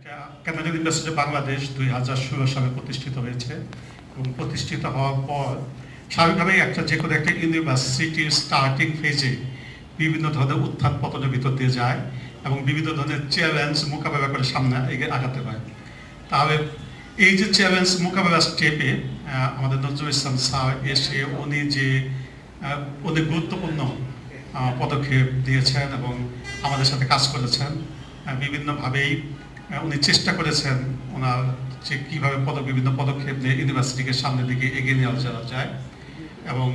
একটা Canadian university Bangladesh 2016 সালে প্রতিষ্ঠিত হয়েছে এবং প্রতিষ্ঠিত হওয়ার পর স্বাভাবিকভাবেই যে কোনো একটা ইউনিভার্সিটির স্টার্টিং ফেজে বিভিন্ন ধরনের উত্থান পতনের ভিতর দিয়ে যায় এবং বিভিন্ন ধরনের চ্যালেঞ্জ মোকাবেলা করে সামনে আগাতে হয়। তাহলে এই যে চ্যালেঞ্জ মোকাবেলা স্টেপে আমাদের নজরুল ইসলাম স্যার এসে উনি যে অনেক গুরুত্বপূর্ণ পদক্ষেপ দিয়েছেন এবং আমাদের সাথে কাজ করেছেন। বিভিন্নভাবেই উনি চেষ্টা করেছেন ওনার যে কীভাবে বিভিন্ন পদক্ষেপ নিয়ে ইউনিভার্সিটিকে সামনের দিকে এগিয়ে নেওয়া যাওয়া যায় এবং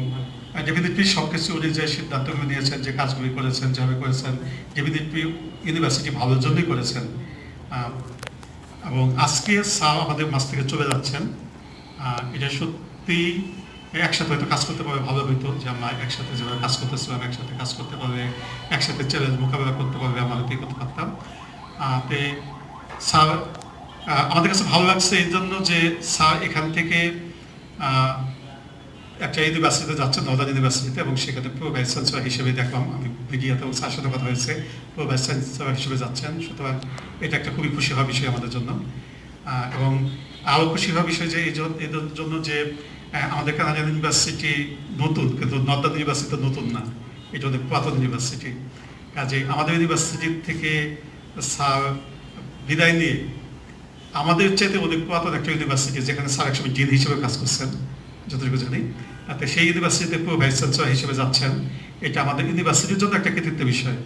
ডেফিনেটলি সব কিছু উনি যে সিদ্ধান্তগুলো নিয়েছেন, যে কাজগুলি করেছেন, যেভাবে করেছেন, ডেফিনেটলি ইউনিভার্সিটি ভালোর জন্যই করেছেন। এবং আজকে স্যার আমাদের মাঝ থেকে চলে যাচ্ছেন। এটা সত্যি একসাথে হয়তো কাজ করতে পারবে, ভালো হইতো যে আমরা একসাথে যেভাবে কাজ করতেছিলাম একসাথে কাজ করতে পারবে, একসাথে চ্যালেঞ্জ মোকাবেলা করতে পারবে, আমরা এটাই করতে পারতাম। স্যার আমাদের কাছে ভালো লাগছে এই জন্য যে স্যার এখান থেকে একটা ইউনিভার্সিটিতে যাচ্ছেন, নর্দার্ন ইউনিভার্সিটিতে, এবং সেখানে প্রো ভাইস চ্যান্সেলর হিসেবে দেখলাম আমি মিডিয়াতে এবং স্যার সাথে কথা হয়েছে, প্রো ভাইস চ্যান্সেলর হিসেবে যাচ্ছেন। সুতরাং এটা একটা খুবই খুশি হওয়ার বিষয় আমাদের জন্য। এবং আরও খুশি হওয়ার বিষয় যে এদের জন্য যে আমাদের কানাডিয়ান ইউনিভার্সিটি নতুন, কিন্তু নর্দার্ন ইউনিভার্সিটি তো নতুন না, এটা ওদের পুরাতন ইউনিভার্সিটি। কাজে আমাদের ইউনিভার্সিটির থেকে স্যার বিদায় নিয়ে আমাদের চাইতে অনেক পুরাতন একটা ইউনিভার্সিটি, যেখানে স্যার একসময় ডিন হিসেবে কাজ করছেন যতটুকু জানি, সেই ইউনিভার্সিটিতে পুরো ভাইস চ্যান্সেলর হিসেবে যাচ্ছেন। এটা আমাদের ইউনিভার্সিটির জন্য একটা কৃতিত্বের বিষয়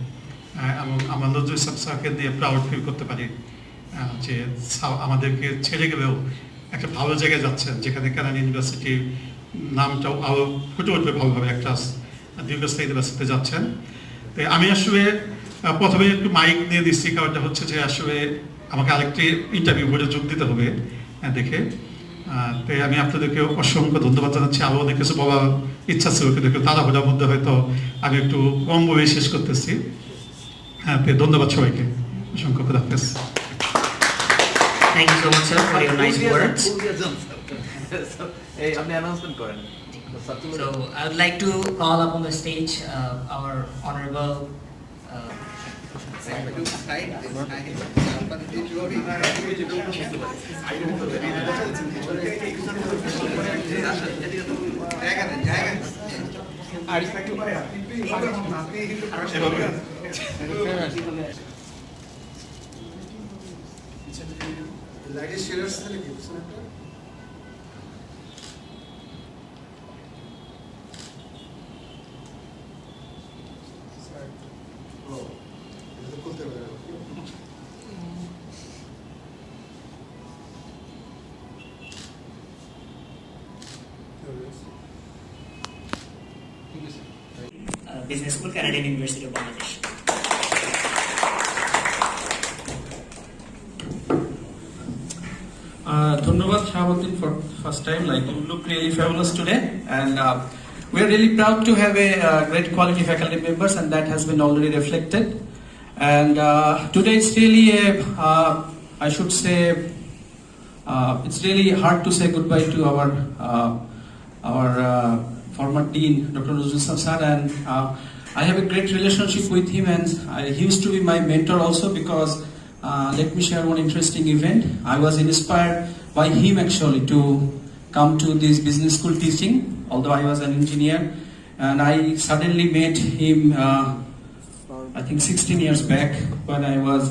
এবং আমরা নজরুল ইসলাম স্যারকে নিয়ে প্রাউড ফিল করতে পারি যে আমাদেরকে ছেড়ে গেলেও একটা ভালো জায়গায় যাচ্ছেন, যেখানে কানাডিয়ান ইউনিভার্সিটির নামটাও আরও ফুটে উঠবে ভালোভাবে, একটা দীর্ঘস্থায়ী ইউনিভার্সিটিতে যাচ্ছেন। তো আমি আসলে প্রথমে একটু মাইক নিয়ে দিচ্ছি, কারণটা হচ্ছে যে আসলে আমাকে আরেকটি ইন্টারভিউ বোর্ডে যোগ দিতে হবে দেখে। তাই আমি আপনাদেরকে অসংখ্য ধন্যবাদ জানাচ্ছি। আরও অনেক কিছু বলার ইচ্ছা ছিল, কিন্তু একটু তাড়াহুড়ার মধ্যে হয়তো আমি একটু কম বলে শেষ করতেছি। ধন্যবাদ সবাইকে, অসংখ্য হাফেজ। Thank you so much, sir, for your nice words. So I would like to call up on the stage our honorable Ladies shares Business School, Canadian University of Bangladesh. Dhanyabad Shahabuddin for first time. Like, you look really fabulous today, and we are really proud to have a great quality faculty members, and that has been already reflected. And today it's really I should say it's really hard to say goodbye to our former dean, Dr. Nozrul Islam sir, and I have a great relationship with him, and he used to be my mentor also, because let me share one interesting event. I was inspired by him actually to come to this business school teaching, although I was an engineer, and I suddenly met him I think 16 years back when I was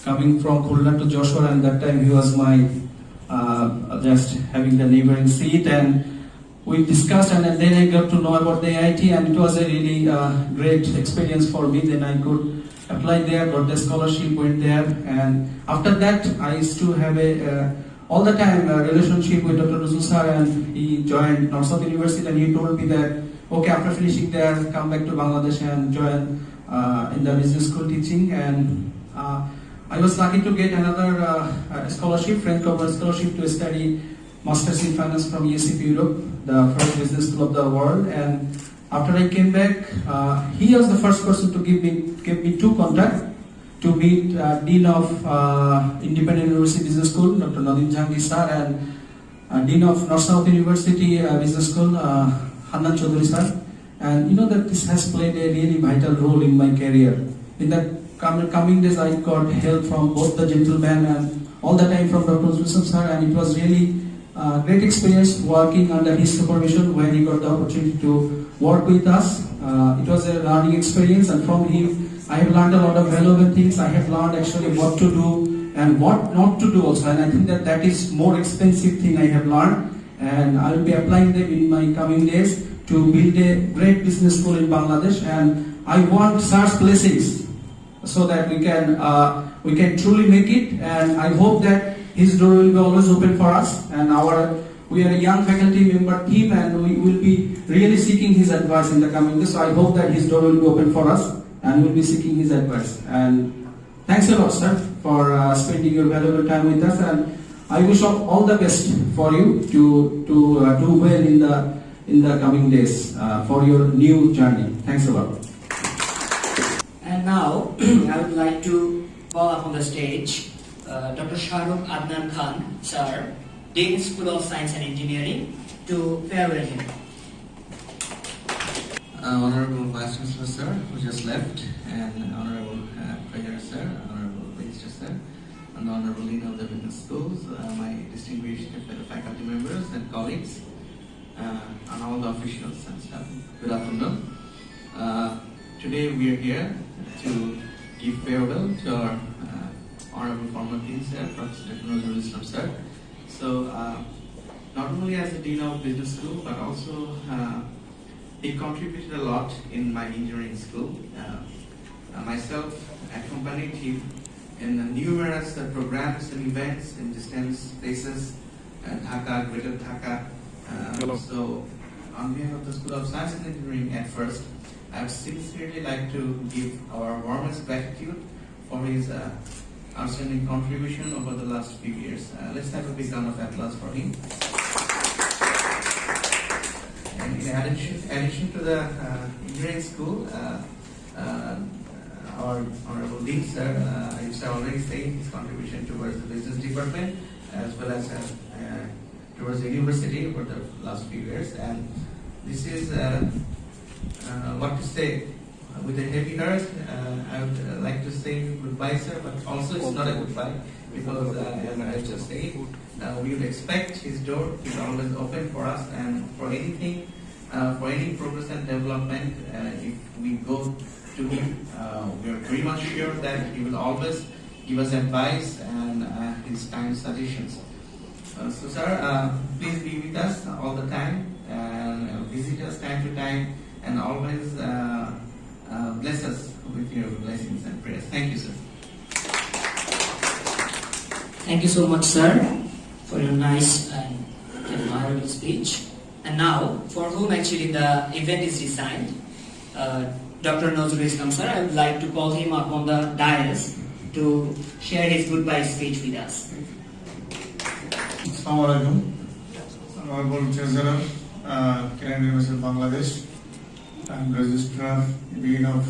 coming from Khulna to Joshua, and that time he was my just having the neighboring seat, and we discussed, and then I got to know about the AIT, and it was a really great experience for me. Then I could apply there, got the scholarship, went there, and after that I used to have all the time a relationship with Dr. Nozrul sir, and he joined North South University, and he told me that okay, after finishing there, come back to Bangladesh and join in the business school teaching. And I was lucky to get another scholarship, French Cover scholarship, to study Masters in Finance from ESCP Europe, the first business school of the world. And after I came back, he was the first person to give me two contacts to meet Dean of Independent University Business School, Dr. Nadim Jahangir sir, and Dean of North South University Business School, Hanan Chaudhary sir. And you know that this has played a really vital role in my career. In that coming days I got help from both the gentlemen and all the time from Dr. Zulsam sir, and it was really great experience working under his supervision when he got the opportunity to work with us. It was a learning experience, and from him I have learned a lot of valuable things. I have learned actually what to do and what not to do also, and I think that is more expensive thing I have learned, and I will be applying them in my coming days to build a great business school in Bangladesh. And I want sir's blessings so that we can truly make it, and I hope that his door will be always open for us, and we are a young faculty member team, and we will be really seeking his advice in the coming days. So I hope that his door will be open for us, and we'll be seeking his advice. And thanks a lot, sir, for spending your valuable time with us, and I wish all the best for you to do well in the coming days for your new journey. Thanks a lot. And now, I would like to call up on the stage Dr. Shahrukh Adnan Khan, sir, Dean School of Science and Engineering, to farewell him. Honorable Vice Chancellor sir, who just left, and Honorable Treasurer sir, Honorable Minister sir, and Honorable Dean of the Business Schools, my distinguished fellow faculty members and colleagues, and all the officials and staff. Good afternoon. Today we are here to give farewell to our Honorable former Dean sir, Professor Dr. Nazrul Islam sir. So, not only as the Dean of Business School, but also he contributed a lot in my engineering school. Myself accompanied him in numerous programs and events in distance places, Dhaka, Greater Dhaka. So, on behalf of the School of Science and Engineering at first, I would sincerely like to give our warmest gratitude for his outstanding contribution over the last few years. Let's have a big round of applause for him. And in addition to the engineering school, our Honorable Dean sir, I used to already say his contribution towards the business department as well as towards the university over the last few years. And this is what to say. With a heavy heart, I would like to say goodbye, sir, but also it's not a goodbye, because as I just said, we would expect his door is always open for us, and for anything, for any progress and development, if we go to him, we are very much sure that he will always give us advice and his kind suggestions. So, sir, please be with us all the time and visit us time to time, and always bless us with your blessings and prayers. Thank you, sir. Thank you so much, sir, for your nice and admirable speech. And now, for whom actually the event is designed, Dr. Nazrul Islam, sir, I would like to call him up on the dais to share his goodbye speech with us. Assalamu alaikum. Honorable Chancellor, Karen University of Bangladesh, and Registrar, Dean of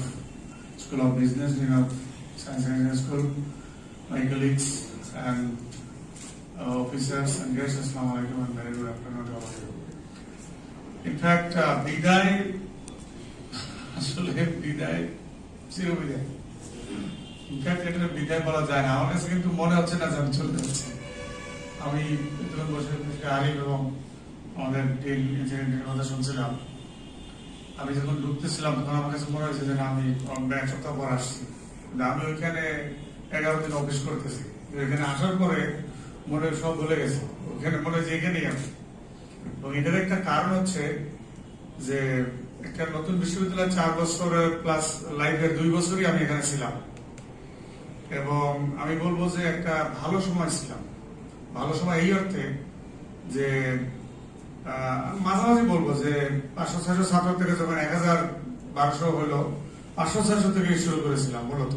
School of Business, Dean of Science and Engineering School, my colleagues and officers and guests, Assalamu alaikum, and very good afternoon to all of you. In fact, Biday, চির বিদায়। In fact এটা বিদায় বলা যায় না, আমার কাছে কিন্তু মনে হচ্ছে না যে আমি চলে যাচ্ছি। আমি তখন বসে আরিফ এবং আমাদের টিম ইঞ্জিনিয়ারিং কথা শুনছিলাম। আমি যখন ঢুকতেছিলাম তখন আমার কাছে মনে হয়েছে যে আমি এক সপ্তাহ পর আসছি, কিন্তু আমি ওইখানে 11 দিন অফিস করতেছি। এখানে আসার পরে মনে সব ভুলে গেছে, ওখানে মনে হচ্ছে এখানেই আছে। এবং এটার একটা কারণ হচ্ছে যে একটা নতুন বিশ্ববিদ্যালয় 4 বছরের প্লাস লাইফের 2 বছরই আমি এখানে ছিলাম, এবং আমি বলবো যে একটা ভালো সময় ছিলাম। ভালো সময় এই অর্থে যে মাঝামাঝি বলবো যে 500-600 ছাত্র থেকে যখন 1000-1200 হলো, 500-600 থেকে শুরু করেছিলাম মূলত,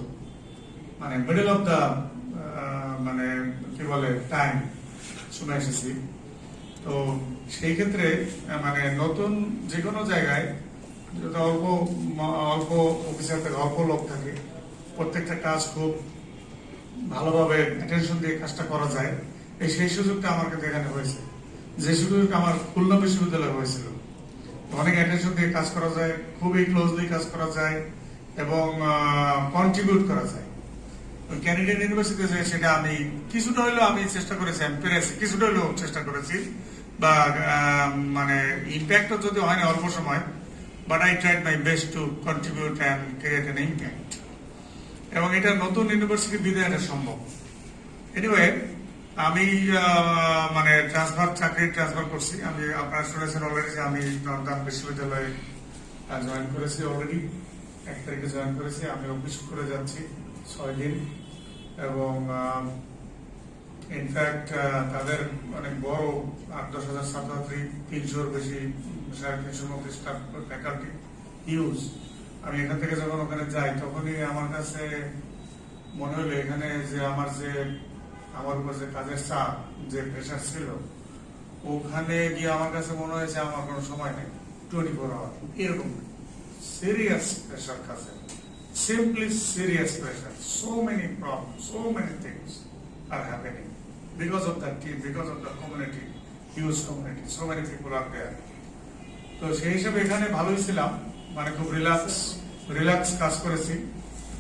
মানে মিডল অফ দা মানে কি বলে টাইম শুনে এসেছি। তো সেই ক্ষেত্রে মানে নতুন যে কোনো জায়গায় অল্প অফিসার থাকে, অল্প লোক থাকে, প্রত্যেকটা কাজ খুব ভালোভাবে অ্যাটেনশন দিয়ে কাজটা করা যায়, সেই সুযোগটা আমার কাছে এখানে হয়েছে। যে সুযোগটা আমার খুলনা বিশ্ববিদ্যালয়ে হয়েছিল, অনেক অ্যাটেনশন দিয়ে কাজ করা যায়, খুবই ক্লোজলি কাজ করা যায়, এবং কন্ট্রিবিউট করা যায়। ক্যানাডিয়ান ইউনিভার্সিটিতে সেটা আমি কিছুটা হলেও আমি চেষ্টা করেছি, আমি পেরেছি, কিছুটা হলেও চেষ্টা করেছি, বা মানে ইম্প্যাক্টও যদি হয়নি অল্প সময়, but I tried my best to contribute and create an impact. এবং এটা নতুন ইউনিভার্সিটি বিদায় এটা সম্ভব। এনিওয়ে, আমি মানে চাকরি ট্রান্সফার করছি। আমি আপনারা শুনেছেন অলরেডি যে আমি নর্দার্ন বিশ্ববিদ্যালয়ে জয়েন করেছি অলরেডি, 1 তারিখে জয়েন করেছি। আমি অফিস করে যাচ্ছি 6 দিন, এবং ইনফ্যাক্ট তাদের অনেক বড় 8-10 হাজার ছাত্রছাত্রী, 300-র বেশি, 350-র মতো স্টাফ ফ্যাকাল্টি ইউজ। আমি এখান থেকে যখন ওখানে যাই তখনই আমার কাছে মনে হলো এখানে যে আমার উপর যে কাজের চাপ, যে প্রেশার ছিল, ওখানে গিয়ে আমার কাছে মনে হয়েছে আমার কোনো সময় নেই, 24 আওয়ার এরকম সিরিয়াস প্রেশার কাছে, simply serious pressure. So many problems, so many things are happening because of that team, because of the community, huge community. So many people are there. তো সেই হিসাবে এখানে ভালোই ছিলাম, মানে খুব রিল্যাক্স কাজ করেছি,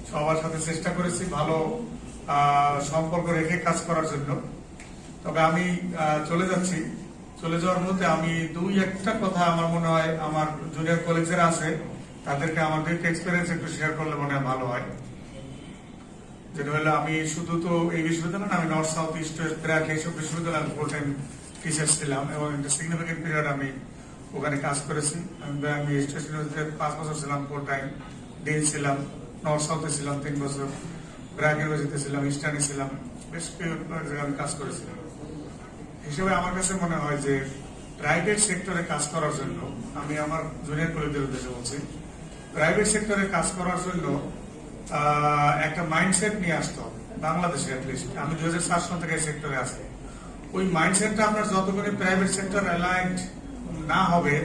সবার সাথে চেষ্টা করেছি ভালো সম্পর্ক রেখে কাজ করার জন্য। তবে আমি চলে যাচ্ছি, চলে যাওয়ার মধ্যে আমি 2-1টা কথা আমার মনে হয় আমার জুনিয়র কলেজের আছে, তাদেরকে আমার এক্সপিরিয়েন্স একটু শেয়ার করলে মনে হয় ভালো হয়। যেটা হলো, আমি শুধু তো এই বিশ্ববিদ্যালয় না, আমি নর্থ সাউথ ইস্ট ওয়েস্ট প্রায় এইসব বিশ্ববিদ্যালয়ে ফুল টাইম টিচার ছিলাম, এবং একটা সিগনিফিকেন্ট পিরিয়ড আমি ওখানে কাজ করেছি। আমি ইস্ট ওয়েস্ট ইউনিভার্সিটিতে 5 বছর ছিলাম ফুল টাইম, ডিন ছিলাম, নর্থ সাউথে ছিলাম 3 বছর, ব্র্যাক ইউনিভার্সিটিতে ছিলাম, ইস্টার্নে ছিলাম, বেশ জায়গায় আমি কাজ করেছি। হিসেবে আমার কাছে মনে হয় যে প্রাইভেট সেক্টরে কাজ করার জন্য, আমি আমার জুনিয়র কলেজের উদ্দেশ্যে বলছি, প্রাইভেট সেক্টরে কাজ করার জন্য একটা মাইন্ডসেট নিয়ে আসতে হবে বাংলাদেশে। অ্যাটলিস্ট আমি 2007 সাল থেকে এই সেক্টরে আছি। ওই মাইন্ডসেটটা আপনার যতক্ষণ প্রাইভেট সেক্টর অ্যালাইন্ড না হবে,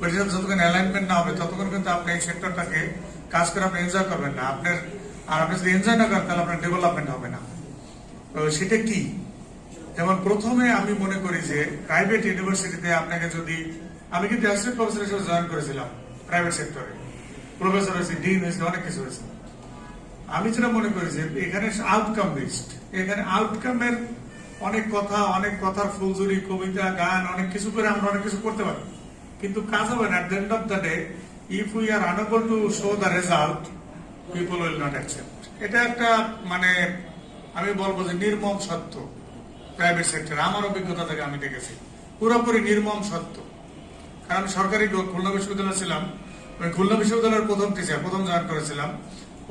ওই যতক্ষণ অ্যালাইনমেন্ট না হবে, ততক্ষণ কিন্তু আপনি এই সেক্টরটাকে কাজ করে আপনি এনজয় করবেন না। আপনি যদি এনজয় না করেন তাহলে আপনার ডেভেলপমেন্ট হবে না। তো সেটা কি? যেমন প্রথমে আমি মনে করি যে প্রাইভেট ইউনিভার্সিটিতে আপনাকে যদি, আমি কিন্তু অ্যাসিস্ট্যান্ট প্রফেসর হিসেবে জয়েন করেছিলাম প্রাইভেট সেক্টরে, প্রফেসর হয়েছে, ডিন হয়েছে, অনেক কিছু হয়েছে। আমি যেটা মনে করি যে এখানে আউটকাম বেসড, এখানে আউটকামের অনেক কথার ফুলঝুরি, কবিতা, গান, অনেক কিছু করে আমরা অনেক কিছু করতে পারি, কিন্তু কাজ হবে না। At the end of the day, if we are unable to show the result, people will not accept. এটা একটা মানে আমি বলবো যে নির্মম সত্য প্রাইভেট সেক্টর। আমার অভিজ্ঞতা থেকে আমি দেখেছি পুরোপুরি নির্মম সত্য। কারণ সরকারি খুলনা বিশ্ববিদ্যালয় ছিলাম, খুলনা বিশ্ববিদ্যালয়ের প্রথম জয়েন করেছিলাম,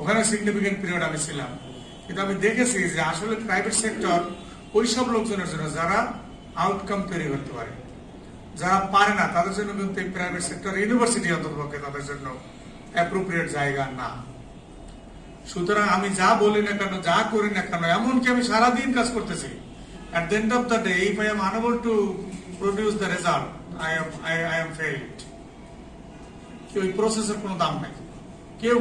ওখানে সিগনিফিকেন্ট পিরিয়ড আমি ছিলাম, কিন্তু আমি দেখেছি যে আসলে প্রাইভেট সেক্টর ওই সব লোকজনের জন্য যারা আউটকাম তৈরি করতে পারে, যারা পারে না তাদের জন্য কিন্তু এই প্রাইভেট সেক্টর ইউনিভার্সিটি অন্ততপক্ষে তাদের জন্য অ্যাপ্রোপ্রিয়েট জায়গা না। সুতরাং আমি যা বলি না কেন, যা করি না কেন, এমনকি আমি সারাদিন কাজ করতেছি, at the end of the day, if I am unable to produce the result, I am failed. ওই প্রসেসের কোনো দাম নাই, কেউ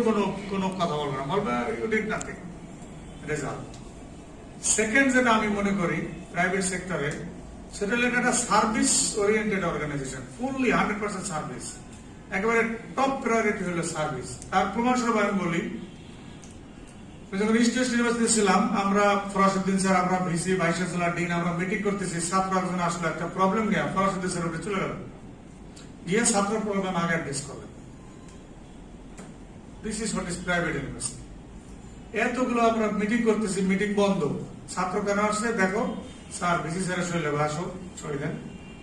কোনো কথা বলবে না, বলবে you did nothing, result. Second যেটা আমি মনে করি প্রাইভেট সেক্টরে, সেটা হলো একটা service oriented organisation, fully 100% service, একেবারে টপ প্রায়োরিটি হলো সার্ভিস। তার প্রমাণস্বরূপ আমি বলি, যখন ইস্ট ওয়েস্ট ইউনিভার্সিটি ছিলাম, আমরা ফরাসুদ্দিন স্যার, আমরা ভিসি, ভাইস চ্যান্সেলর, ডিন, আমরা মিটিং করতেছি, ছাত্র একজন আসলে একটা প্রবলেম নিয়ে ফরাসুদ্দিন স্যার উঠে চলে গেল, গিয়ে ছাত্র প্রবলেম আগে অ্যাড্রেস করলেন। This is what is private university. এতগুলো আমরা মিটিং করতেছি, মিটিং বন্ধ, ছাত্র কেন আসছে দেখো, স্যার ভিসি স্যারের শৈলে আসো, সই দেন,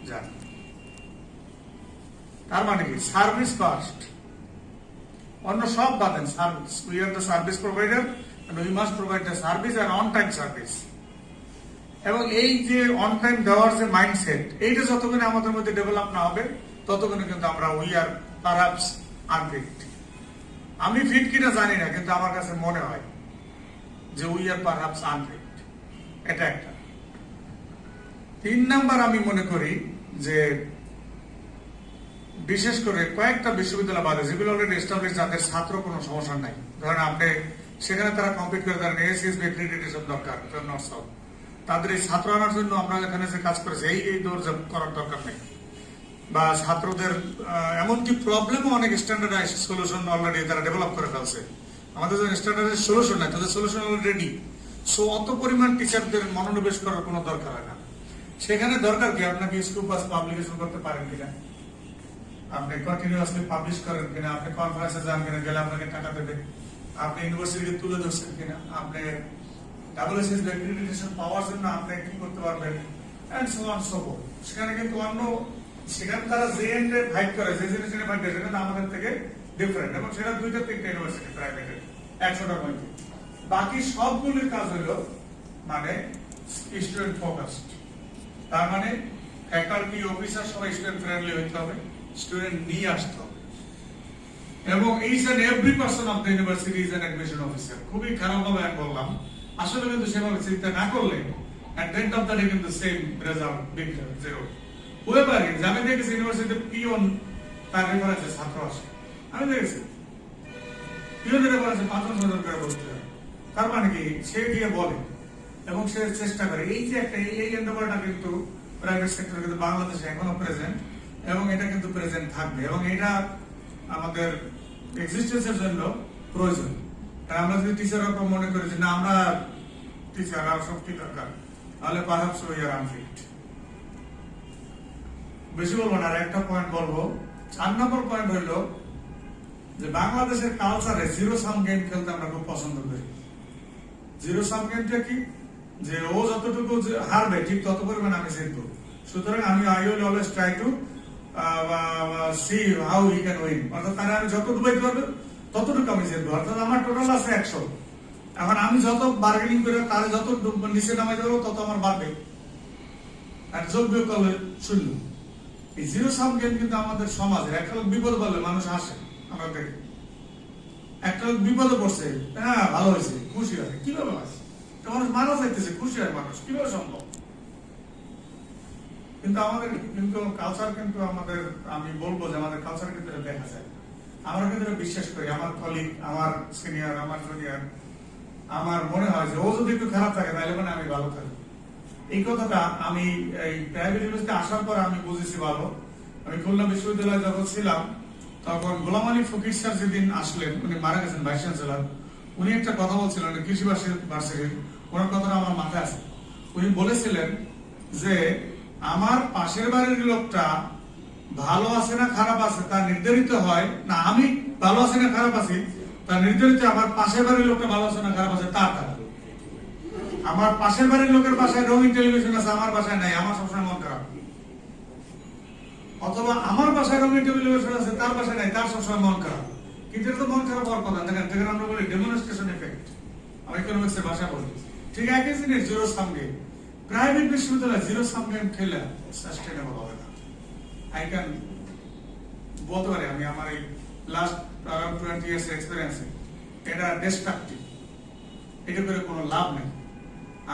যান। তার মানে কি? সার্ভিস ফার্স্ট, অন্য সব বাদেন service. We are the service provider and we must provide the service and on time service. এবং এই যে অন টাইম দেওয়ার যে মাইন্ডসেট, এইটা যতক্ষণ আমাদের মধ্যে ডেভেলপ না হবে ততক্ষণ কিন্তু আমরা উই আর পারহ্যাপস আনফিট। আমি ফিট কিনা জানি না, কিন্তু আমার কাছে মনে হয় যে উই আর পারহ্যাপস আনফিট। এটা একটা। 3 নাম্বার আমি মনে করি যে বিশেষ করে কয়েকটা বিশ্ববিদ্যালয় বাদে যেগুলো অলরেডি এস্টাবলিশ, যাদের ছাত্র কোনো সমস্যা নাই, ধরেন আপনি সেখানে তারা কমপ্লিট করে, তারা এসএসবি অ্যাক্রিডিটেশন দরকার, নর্থ সাউথ, তাদের এই ছাত্র আনার জন্য আমরা এখানে যে কাজ করেছি এই দৌড় করার দরকার নেই। বা ছাত্রদের এমনকি প্রবলেমও অনেক স্ট্যান্ডার্ডাইজ সলিউশন অলরেডি তারা ডেভেলপ করে ফেলছে, আমাদের স্ট্যান্ডার্ডের সলিউশন নাই, তাদের সলিউশন অলরেডি। সো অত পরিমাণ টিচারদের মনোনিবেশ করার কোনো দরকার হয় না। সেখানে দরকার কি আপনাকে স্কুপাস পাবলিকেশন করতে পারেন কিনা, আপনি কন্টিনিউয়াসলি পাবলিশ করেন কিনা, আপনি কনফারেন্সে যান কিনা, গেলে আপনাকে টাকা দেবে, আপনি ইউনিভার্সিটিকে তুলে ধরছেন কিনা, আপনি ডাবলএসএস অ্যাক্রিডিটেশন পাওয়ার জন্য আপনি কি করতে পারবেন, and so on so forth. সেখানে কিন্তু অন্য, সেখানে তারা যে এন্ডে ফাইট করে, যে জিনিসে ফাইট করে, সেটা আমাদের থেকে ডিফারেন্ট, এবং সেটা 2-3টা ইউনিভার্সিটি প্রাইভেটের 100টার মধ্যে। বাকি সবগুলির কাজ হলো মানে স্টুডেন্ট ফোকাসড। তার মানে ফ্যাকাল্টি অফিসার সবাই স্টুডেন্ট ফ্রেন্ডলি হইতে হবে, স্টুডেন্ট নিয়ে আসতে হবে, এবং each and every person of the university is an admission officer. খুবই খারাপ ভাবে আমি বললাম, আসলে কিন্তু সেভাবে চিন্তা না করলে at the end of the day কিন্তু same result, big zero. Whoever is, আমি দেখেছি ইউনিভার্সিটিতে পিওন তার রেফারেন্সে ছাত্র আসে, আমি দেখেছি পিওনের রেফারেন্সে 5,000 করে বলতে হয়। তার মানে কি সে গিয়ে বলে এবং সে চেষ্টা করে। এই যে একটা এই এন্ডাভারটা কিন্তু প্রাইভেট সেক্টরে কিন্তু বাংলাদেশে এখনো প্রেজেন্ট, এবং এটা কিন্তু প্রেজেন্ট থাকবে, এবং এটা আমাদের এক্সিস্টেন্সের জন্য প্রয়োজন। কারণ আমরা যদি টিচাররা মনে করি যে না আমরা টিচার আর সব কি দরকার, তাহলে পারহাপস উই আর আনফিট। বেশি বলবো না, আর একটা পয়েন্ট বলবো। 4 নম্বর পয়েন্ট হইলো যে বাংলাদেশের কালচারে জিরো সাম গেম খেলতে আমরা খুব পছন্দ করি। জিরো সাম গেমটা কি, যে ও যতটুকু হারবে ঠিক তত পরিমাণ আমি জিতবো, সুতরাং আমি I will always try to C how he can win. অর্থাৎ তারা আমি যত ডুবাইতে পারবো ততটুকু আমি জিতবো। অর্থাৎ আমার টোটাল আছে 100, এখন আমি যত বার্গেনিং করে তারা যত নিচে নামাই দেবো তত আমার বাড়বে, আর যোগ্য করলে শূন্য। এই জিরো সাম গেম কিন্তু আমাদের সমাজে একটা লোক বিপদ বললে মানুষ আসে, আমরা দেখি একটা লোক বিপদে পড়ছে, হ্যাঁ ভালো হয়েছে, খুশি হয়, কিভাবে আছে মানুষ মারা যাইতেছে, খুশি হয় মানুষ, কিভাবে সম্ভব? কিন্তু আমাদের কিন্তু কালচার কিন্তু আমাদের, আমি বলবো যে আমাদের কালচার কিন্তু দেখা যায়। আমরা কিন্তু বিশ্বাস করি, আমার কলিগ, আমার সিনিয়র, আমার জুনিয়র, আমার মনে হয় যে ও যদি একটু খারাপ থাকে তাহলে মানে আমি ভালো থাকি। এই কথাটা আমি এই প্রাইভেট ইউনিভার্সিটি আসার পর আমি বুঝেছি ভালো। আমি খুলনা বিশ্ববিদ্যালয়ে যখন ছিলাম তখন গোলাম আলী ফকির স্যার যেদিন আসলেন, উনি মারা গেছেন ভাইস চ্যান্সেলর, উনি একটা কথা বলছিলেন কৃষি ভার্সিটির, ওনার কথাটা আমার মাথায় আছে। উনি বলেছিলেন যে আমার পাশের বাড়ির লোকটা ভালো আছে না খারাপ আছে তা নির্ধারিত হয় না, আমি ভালো আছি না খারাপ আছি তা নির্ধারিত আমার পাশের বাড়ির লোকটা ভালো আছে না খারাপ আছে তার দ্বারা। আমার পাশের বাড়ির লোকের বাসায় রঙিন টেলিভিশন আছে, আমার বাসায় নাই, আমার সবসময় মন খারাপ। অথবা আমার বাসায় রঙিন টেলিভিশন আছে, তার বাসায় নাই, তার সবসময় মন খারাপ। কিন্তু এটা তো মন খারাপ হওয়ার কথা দেখেন, যেখানে আমরা বলি ডেমনস্ট্রেশন এফেক্ট, আমি ইকোনমিক্সের ভাষা বলি। ঠিক একই জিনিস জিরো সাম গেম। প্রাইভেট বিশ্ববিদ্যালয়ে জিরো সাম গেম খেলে সাস্টেনেবল হবে না। আই ক্যান বলতে পারি, আমি আমার এই লাস্ট around 20 years এক্সপেরিয়েন্স, এটা ডিস্ট্রাকটিভ, এটা করে কোনো লাভ নেই।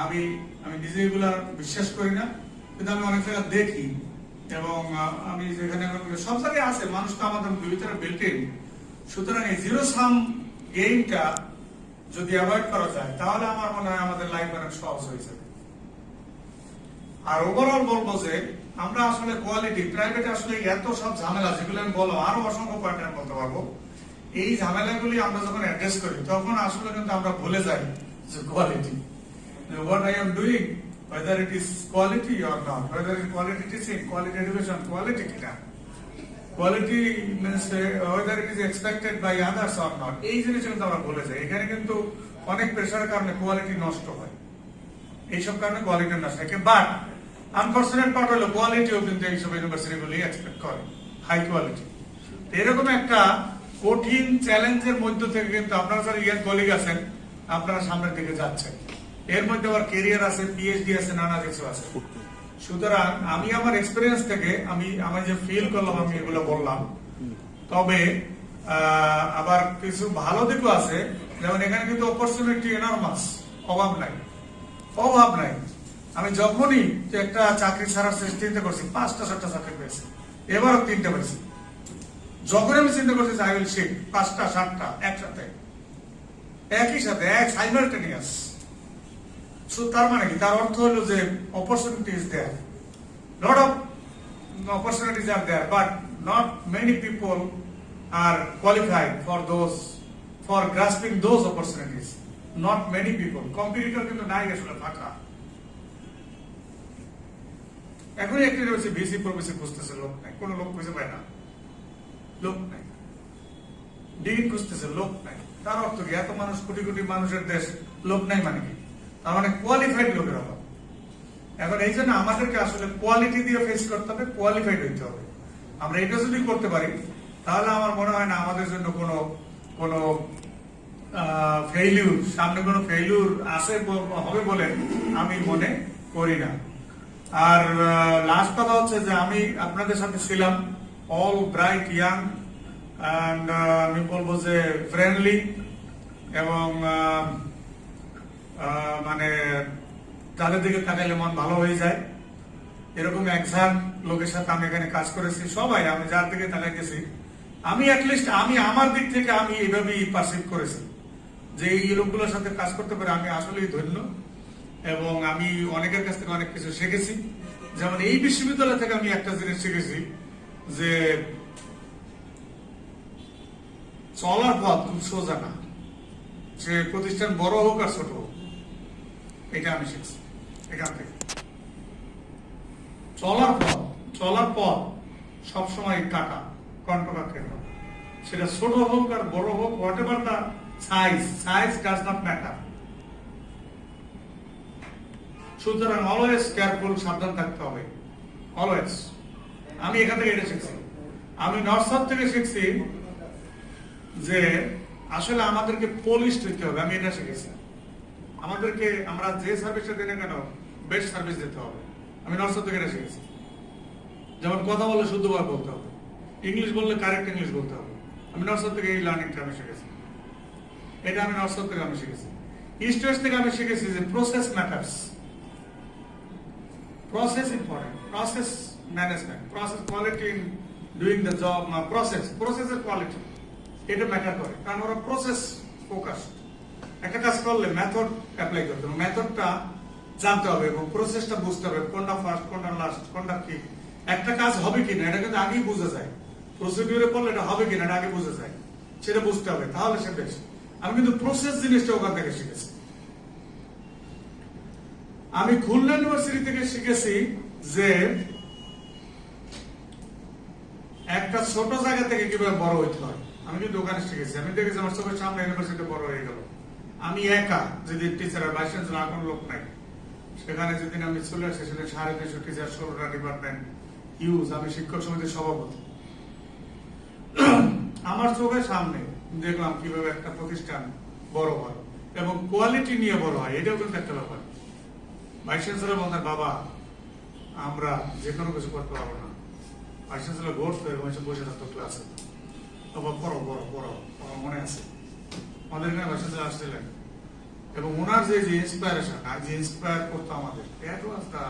আমি নিজে এগুলা বিশ্বাস করি না, কিন্তু আমি অনেক জায়গায় দেখি, এবং আমি যেখানে সব জায়গায় আছে, মানুষ তো আমাদের ভিতরে বিল্ট-ইন। সুতরাং এই জিরো সাম গেমটা যদি অ্যাভয়েড করা যায় তাহলে আমার মনে হয় আমাদের লাইফ অনেক সহজ হয়ে যাবে। আর ওভারঅল বলবো যে আমরা আসলে কোয়ালিটি, প্রাইভেটে আসলে এত সব ঝামেলা, যেগুলো আমি বলবো আরো অসংখ্য পয়েন্ট আমি বলতে পারবো, এই ঝামেলাগুলি আমরা যখন অ্যাড্রেস করি তখন আসলে কিন্তু আমরা ভুলে যাই যে quality, what I am doing, whether it is quality or not, whether it is quality teaching, quality education, quality কিনা, quality means whether it is expected by others or not, এই জিনিস কিন্তু আমরা ভুলে যাই। এখানে কিন্তু অনেক প্রেশারের কারণে কোয়ালিটি নষ্ট হয়, এইসব কারণে কোয়ালিটি নষ্ট হয়। বাট আনফরচুনেট পার্ট হলো কোয়ালিটিও কিন্তু এইসব ইউনিভার্সিটিগুলি এক্সপেক্ট করে হাই কোয়ালিটি। এরকম একটা কঠিন চ্যালেঞ্জের মধ্য থেকে কিন্তু আপনারা যারা ইয়ার কলিগ আছেন আপনারা সামনের দিকে যাচ্ছেন, এর মধ্যে আবার ক্যারিয়ার আছে, পিএইচডি আছে, নানা কিছু আছে। সুতরাং আমি আমার এক্সপেরিয়েন্স থেকে আমি যে ফিল করলাম আমি এগুলো বললাম। তবে আবার কিছু ভালো দিকও আছে, যেমন এখানে কিন্তু অপরচুনিটি এনরমাস, অভাব নাই। আমি যখনই একটা চাকরি ছাড়ার চিন্তা করছি 5টা-7টা চাকরি পেয়েছি, এবারও 3টা পেয়েছি। যখন আমি চিন্তা করছি আই উইল শিফট 5টা-7টা একসাথে, একই সাথে, এক সাইমালটেনিয়াস। সো তার মানে কি, তার অর্থ হলো যে opportunity is there, lot of opportunities are there, but not many people are qualified for those for grasping those opportunities. Not many people. Competitor কিন্তু নাই আসলে ফাঁকা। এখনই একটা ইউনিভার্সিটি ভিসি প্রফেসর খুঁজতেছে, লোক নাই, কোনো লোক খুঁজে পায় না, লোক নাই। ডিন খুঁজতেছে, লোক নাই। তার অর্থ কি? এত মানুষ, কোটি কোটি মানুষের দেশ, লোক নাই মানে কি? তার মানে কোয়ালিফাইড লোকের অভাব। এখন এই জন্য আমাদেরকে আসলে কোয়ালিটি দিয়ে ফেস করতে হবে, কোয়ালিফাইড হইতে হবে। আমরা এটা যদি করতে পারি তাহলে আমার মনে হয় না আমাদের জন্য কোনো ফেইলিউর, সামনে কোনো ফেইলিউর আসে হবে বলে আমি মনে করি না। আর লাস্ট কথা হচ্ছে যে আমি আপনাদের সাথে ছিলাম, অল ব্রাইট ইয়াং অ্যান্ড আমি বলবো যে ফ্রেন্ডলি এবং মানে তাদের দিকে তাকাইলে মন ভালো হয়ে যায়। এরকম একজন লোকের সাথে আমি এখানে কাজ করেছি। সবাই আমি যার দিকে তাকাইতেছি, আমি অ্যাটলিস্ট আমি আমার দিক থেকে আমি এইভাবেই পারসিভ করেছি যে এই লোকগুলোর সাথে কাজ করতে পারে আমি আসলেই ধন্য। এবং আমি অনেকের কাছ থেকে অনেক কিছু শিখেছি। যেমন এই বিশ্ববিদ্যালয় থেকে আমি একটা জিনিস শিখেছি যে চলার পথ খুব সোজা না, সে প্রতিষ্ঠান বড় হোক আর ছোট হোক, এটা আমি শিখছি এখান থেকে। চলার পথ সবসময় কাটা, কণ্ঠকাকে, সেটা ছোট হোক আর বড় হোক, what ever the size does not matter. সুতরাং অলওয়েজ কেয়ারফুল, সাবধান থাকতে হবে, অলওয়েজ। আমি এখান থেকে এটা শিখছি। আমি নর্থ সাউথ থেকে শিখছি যে আসলে আমাদেরকে পলিশ দিতে হবে, আমি এটা শিখেছি। আমাদেরকে আমরা যে সার্ভিসটা দিই না কেন বেস্ট সার্ভিস দিতে হবে, আমি নর্থ সাউথ থেকে এটা শিখেছি। যেমন কথা বললে শুদ্ধভাবে বলতে হবে, ইংলিশ বললে কারেক্ট ইংলিশ বলতে হবে। আমি নর্থ সাউথ থেকে এই লার্নিংটা আমি শিখেছি, এটা আমি নর্থ সাউথ থেকে আমি শিখেছি। ইস্ট ওয়েস্ট থেকে আমি শিখেছি যে process matters, process important, process management, process quality in doing the job, process quality এটা ম্যাটার করে, কারণ ওরা প্রসেস ফোকাসড। একটা কাজ করলে মেথড অ্যাপ্লাই করতে হবে, মেথডটা জানতে হবে এবং প্রসেসটা বুঝতে হবে, কোনটা ফার্স্ট কোনটা লাস্ট কোনটা কি। একটা কাজ হবে কিনা এটা কিন্তু আগেই বোঝা যায়, প্রসিডিউরে পড়লে এটা হবে কিনা এটা আগে বোঝা যায়, সেটা বুঝতে হবে, তাহলে সে বেশ। আমি কিন্তু প্রসেস জিনিসটা ওখান থেকে শিখেছি। আমি খুলনা ইউনিভার্সিটি থেকে শিখেছি যে একটা ছোট জায়গা থেকে কিভাবে বড় হইতে হয়। আমি কিন্তু ওখানে শিখেছি, আমি দেখেছি আমার চোখের সামনে ইউনিভার্সিটি বড় হয়ে গেল। আমি একা, যদি টিচার ভাইস চ্যান্সেলর আর কোনো লোক নাই, সেখানে যেদিন আমি চলে আসি সেদিন 350 টিচার, 16টা ডিপার্টমেন্ট, ইউজ, আমি শিক্ষক সমিতির সভাপতি। আমার চোখের সামনে দেখলাম কিভাবে একটা প্রতিষ্ঠান বড় হয় এবং কোয়ালিটি নিয়ে বড় হয়, এটাও কিন্তু একটা ব্যাপার। ভাইস চ্যান্সেলর বলতেন, বাবা আমরা যে কোনো কিছু করতে পারবো না। ভাইস চ্যান্সেলর ভোট এরকম এসে বসে থাকতো ক্লাসে, বাবা পড়ো পড়ো পড়ো, আমার মনে আছে আমাদের এখানে ভাইস চ্যান্সেলর আসছিলেন এবং ওনার যে ইন্সপায়ারেশন আর যে ইন্সপায়ার করতো আমাদের, that was the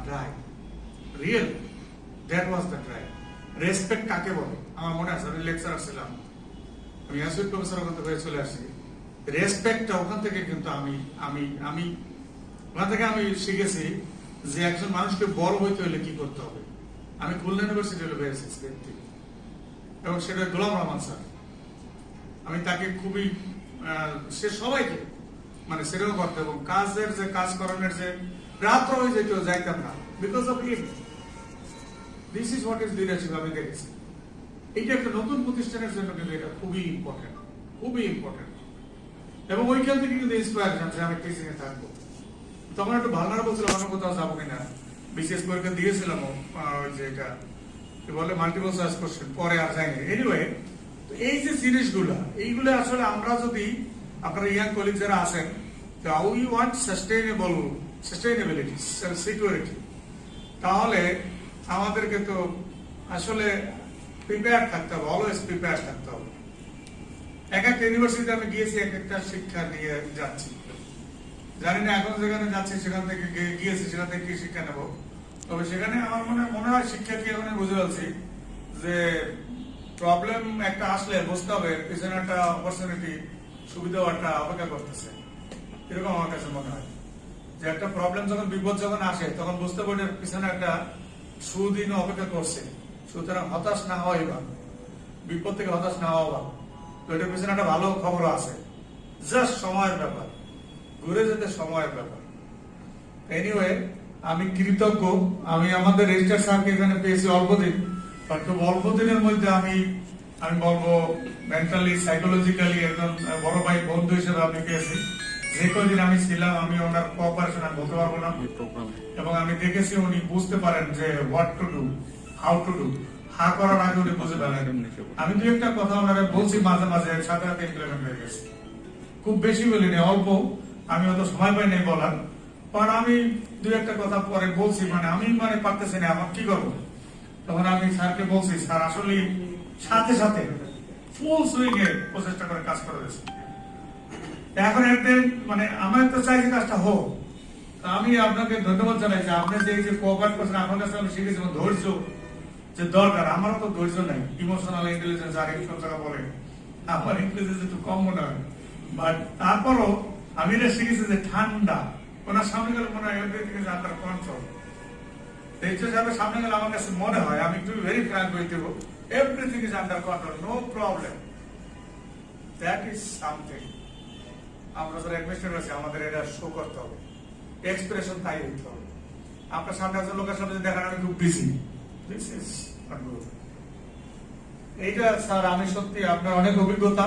drive, real that was the drive. Respect কাকে বলে আমার মনে আছে, আমি লেকচার আসছিলাম, আমি অ্যাসোসিয়েট প্রফেসর ওখান থেকে চলে আসছি। রেসপেক্টটা ওখান থেকে কিন্তু আমি ওখান থেকে আমি শিখেছি যে একজন মানুষকে বড় হইতে হলে কি করতে হবে। আমি খুলনা ইউনিভার্সিটি হলে বেড়েছি ব্যক্তি এবং সেটা গোলাম রহমান স্যার। আমি তাকে খুবই, সে সবাইকে মানে সেটাও করতে এবং কাজের যে কাজ করানোর যে রাত্র হয়ে যেত যাইতাম না, because of him. This is what is leadership. আমি দেখেছি এইটা একটা নতুন প্রতিষ্ঠানের জন্য কিন্তু এটা খুবই ইম্পর্টেন্ট, খুবই ইম্পর্টেন্ট। এবং ওইখান থেকে কিন্তু ইন্সপায়ারেশন যে আমি টিচিং এ থাকবো। তখন একটু ভালনারা বলছিলাম অন্য কোথাও যাবো কিনা, বিশেষ পরীক্ষা দিয়েছিলাম যে এটা কি বলে মাল্টিপল চয়েস কোশ্চেন, পরে আর যায়নি। এনিওয়ে, এই যে জিনিসগুলো এইগুলো আসলে আমরা যদি, আপনারা ইয়াং কলিগ যারা আছেন, উই ওয়ান্ট সাস্টেইনেবিলিটি, সিকিউরিটি, তাহলে আমাদেরকে তো আসলে প্রিপেয়ার থাকতে হবে, অলওয়েজ প্রিপেয়ার থাকতে হবে। এক একটা ইউনিভার্সিটিতে আমি গিয়েছি, এক একটা শিক্ষা নিয়ে যাচ্ছি, জানি না এখন যেখানে যাচ্ছি সেখান থেকে গিয়েছি সেখান থেকে কি শিক্ষা নেবো। তবে সেখানে আমার মনে হয় শিক্ষার্থী এখন বুঝে পাচ্ছি যে প্রবলেম একটা আসলে বুঝতে হবে পিছনে একটা অপরচুনিটি, সুবিধাও একটা অপেক্ষা করতেছে, এরকম আমার কাছে মনে হয়। যে একটা প্রবলেম যখন, বিপদ যখন আসে তখন বুঝতে পারে পিছনে একটা সুদিন অপেক্ষা করছে। সুতরাং হতাশ না হওয়াই ভালো, বিপদ থেকে হতাশ না হওয়া ভালো। তো এটার পিছনে একটা ভালো খবর আছে, জাস্ট সময়ের ব্যাপার, ঘুরে যেতে সময়ের ব্যাপার। এনিওয়ে, আমি কৃতজ্ঞ। আমি আমাদের রেজিস্ট্রার স্যারকে এখানে পেয়েছি অল্প দিন, বাট খুব অল্প দিনের মধ্যে আমি বলবো মেন্টালি সাইকোলজিক্যালি একজন বড় ভাই বন্ধু হিসেবে আমি পেয়েছি। যে কদিন আমি ছিলাম আমি ওনার কোঅপারেশন আমি বলতে পারবো না, এবং আমি দেখেছি উনি বুঝতে পারেন যে what to do, how to do. হা করার আগে উনি বুঝে ফেলেন। আমি দু একটা কথা ওনারা বলছি মাঝে মাঝে, সাথে সাথে ইমপ্লিমেন্ট হয়ে গেছে। খুব বেশি বলিনি, অল্প, আমি অত সময় পাই নাই বলার, কারণ আমি দু একটা কথা পরে বলছি, আমি পারতেছি না, আমার কি করবো। তখন আমি স্যারকে বলছি, স্যার আসলে সাথে সাথে ফুল সুইং এ প্রচেষ্টা করে কাজ করে দিয়েছে। এখন একদিন আমার তো চাই যে কাজটা হোক। আমি আপনাকে ধন্যবাদ জানাই যে আপনি যে কোঅপারেট করছেন, আপনার কাছে আমি শিখেছি ধৈর্য যে দরকার। আমারও তো ধৈর্য নাই, ইমোশনাল ইন্টেলিজেন্স আর এইসব জায়গা বলে আমার ইন্টেলিজেন্স একটু কম মনে হয়, বাট তারপরও আমি এটা শিখেছি যে ঠান্ডা। ওনার সামনে গেলে মনে হয় everything is under control. Registrar সাহেবের সামনে গেলে আমার কাছে মনে হয়, আমি একটু ভেরি ফ্র্যাঙ্ক হয়ে দেবো, everything is under control, no problem. That is something আমরা যারা অ্যাডমিনিস্ট্রেটর আছি আমাদের এটা শো করতে হবে, এক্সপ্রেশন তাই হইতে হবে। আপনার সামনে একজন লোকের সামনে দেখান আমি খুব busy, this is not good. এইটা স্যার, আমি সত্যি আপনার অনেক অভিজ্ঞতা,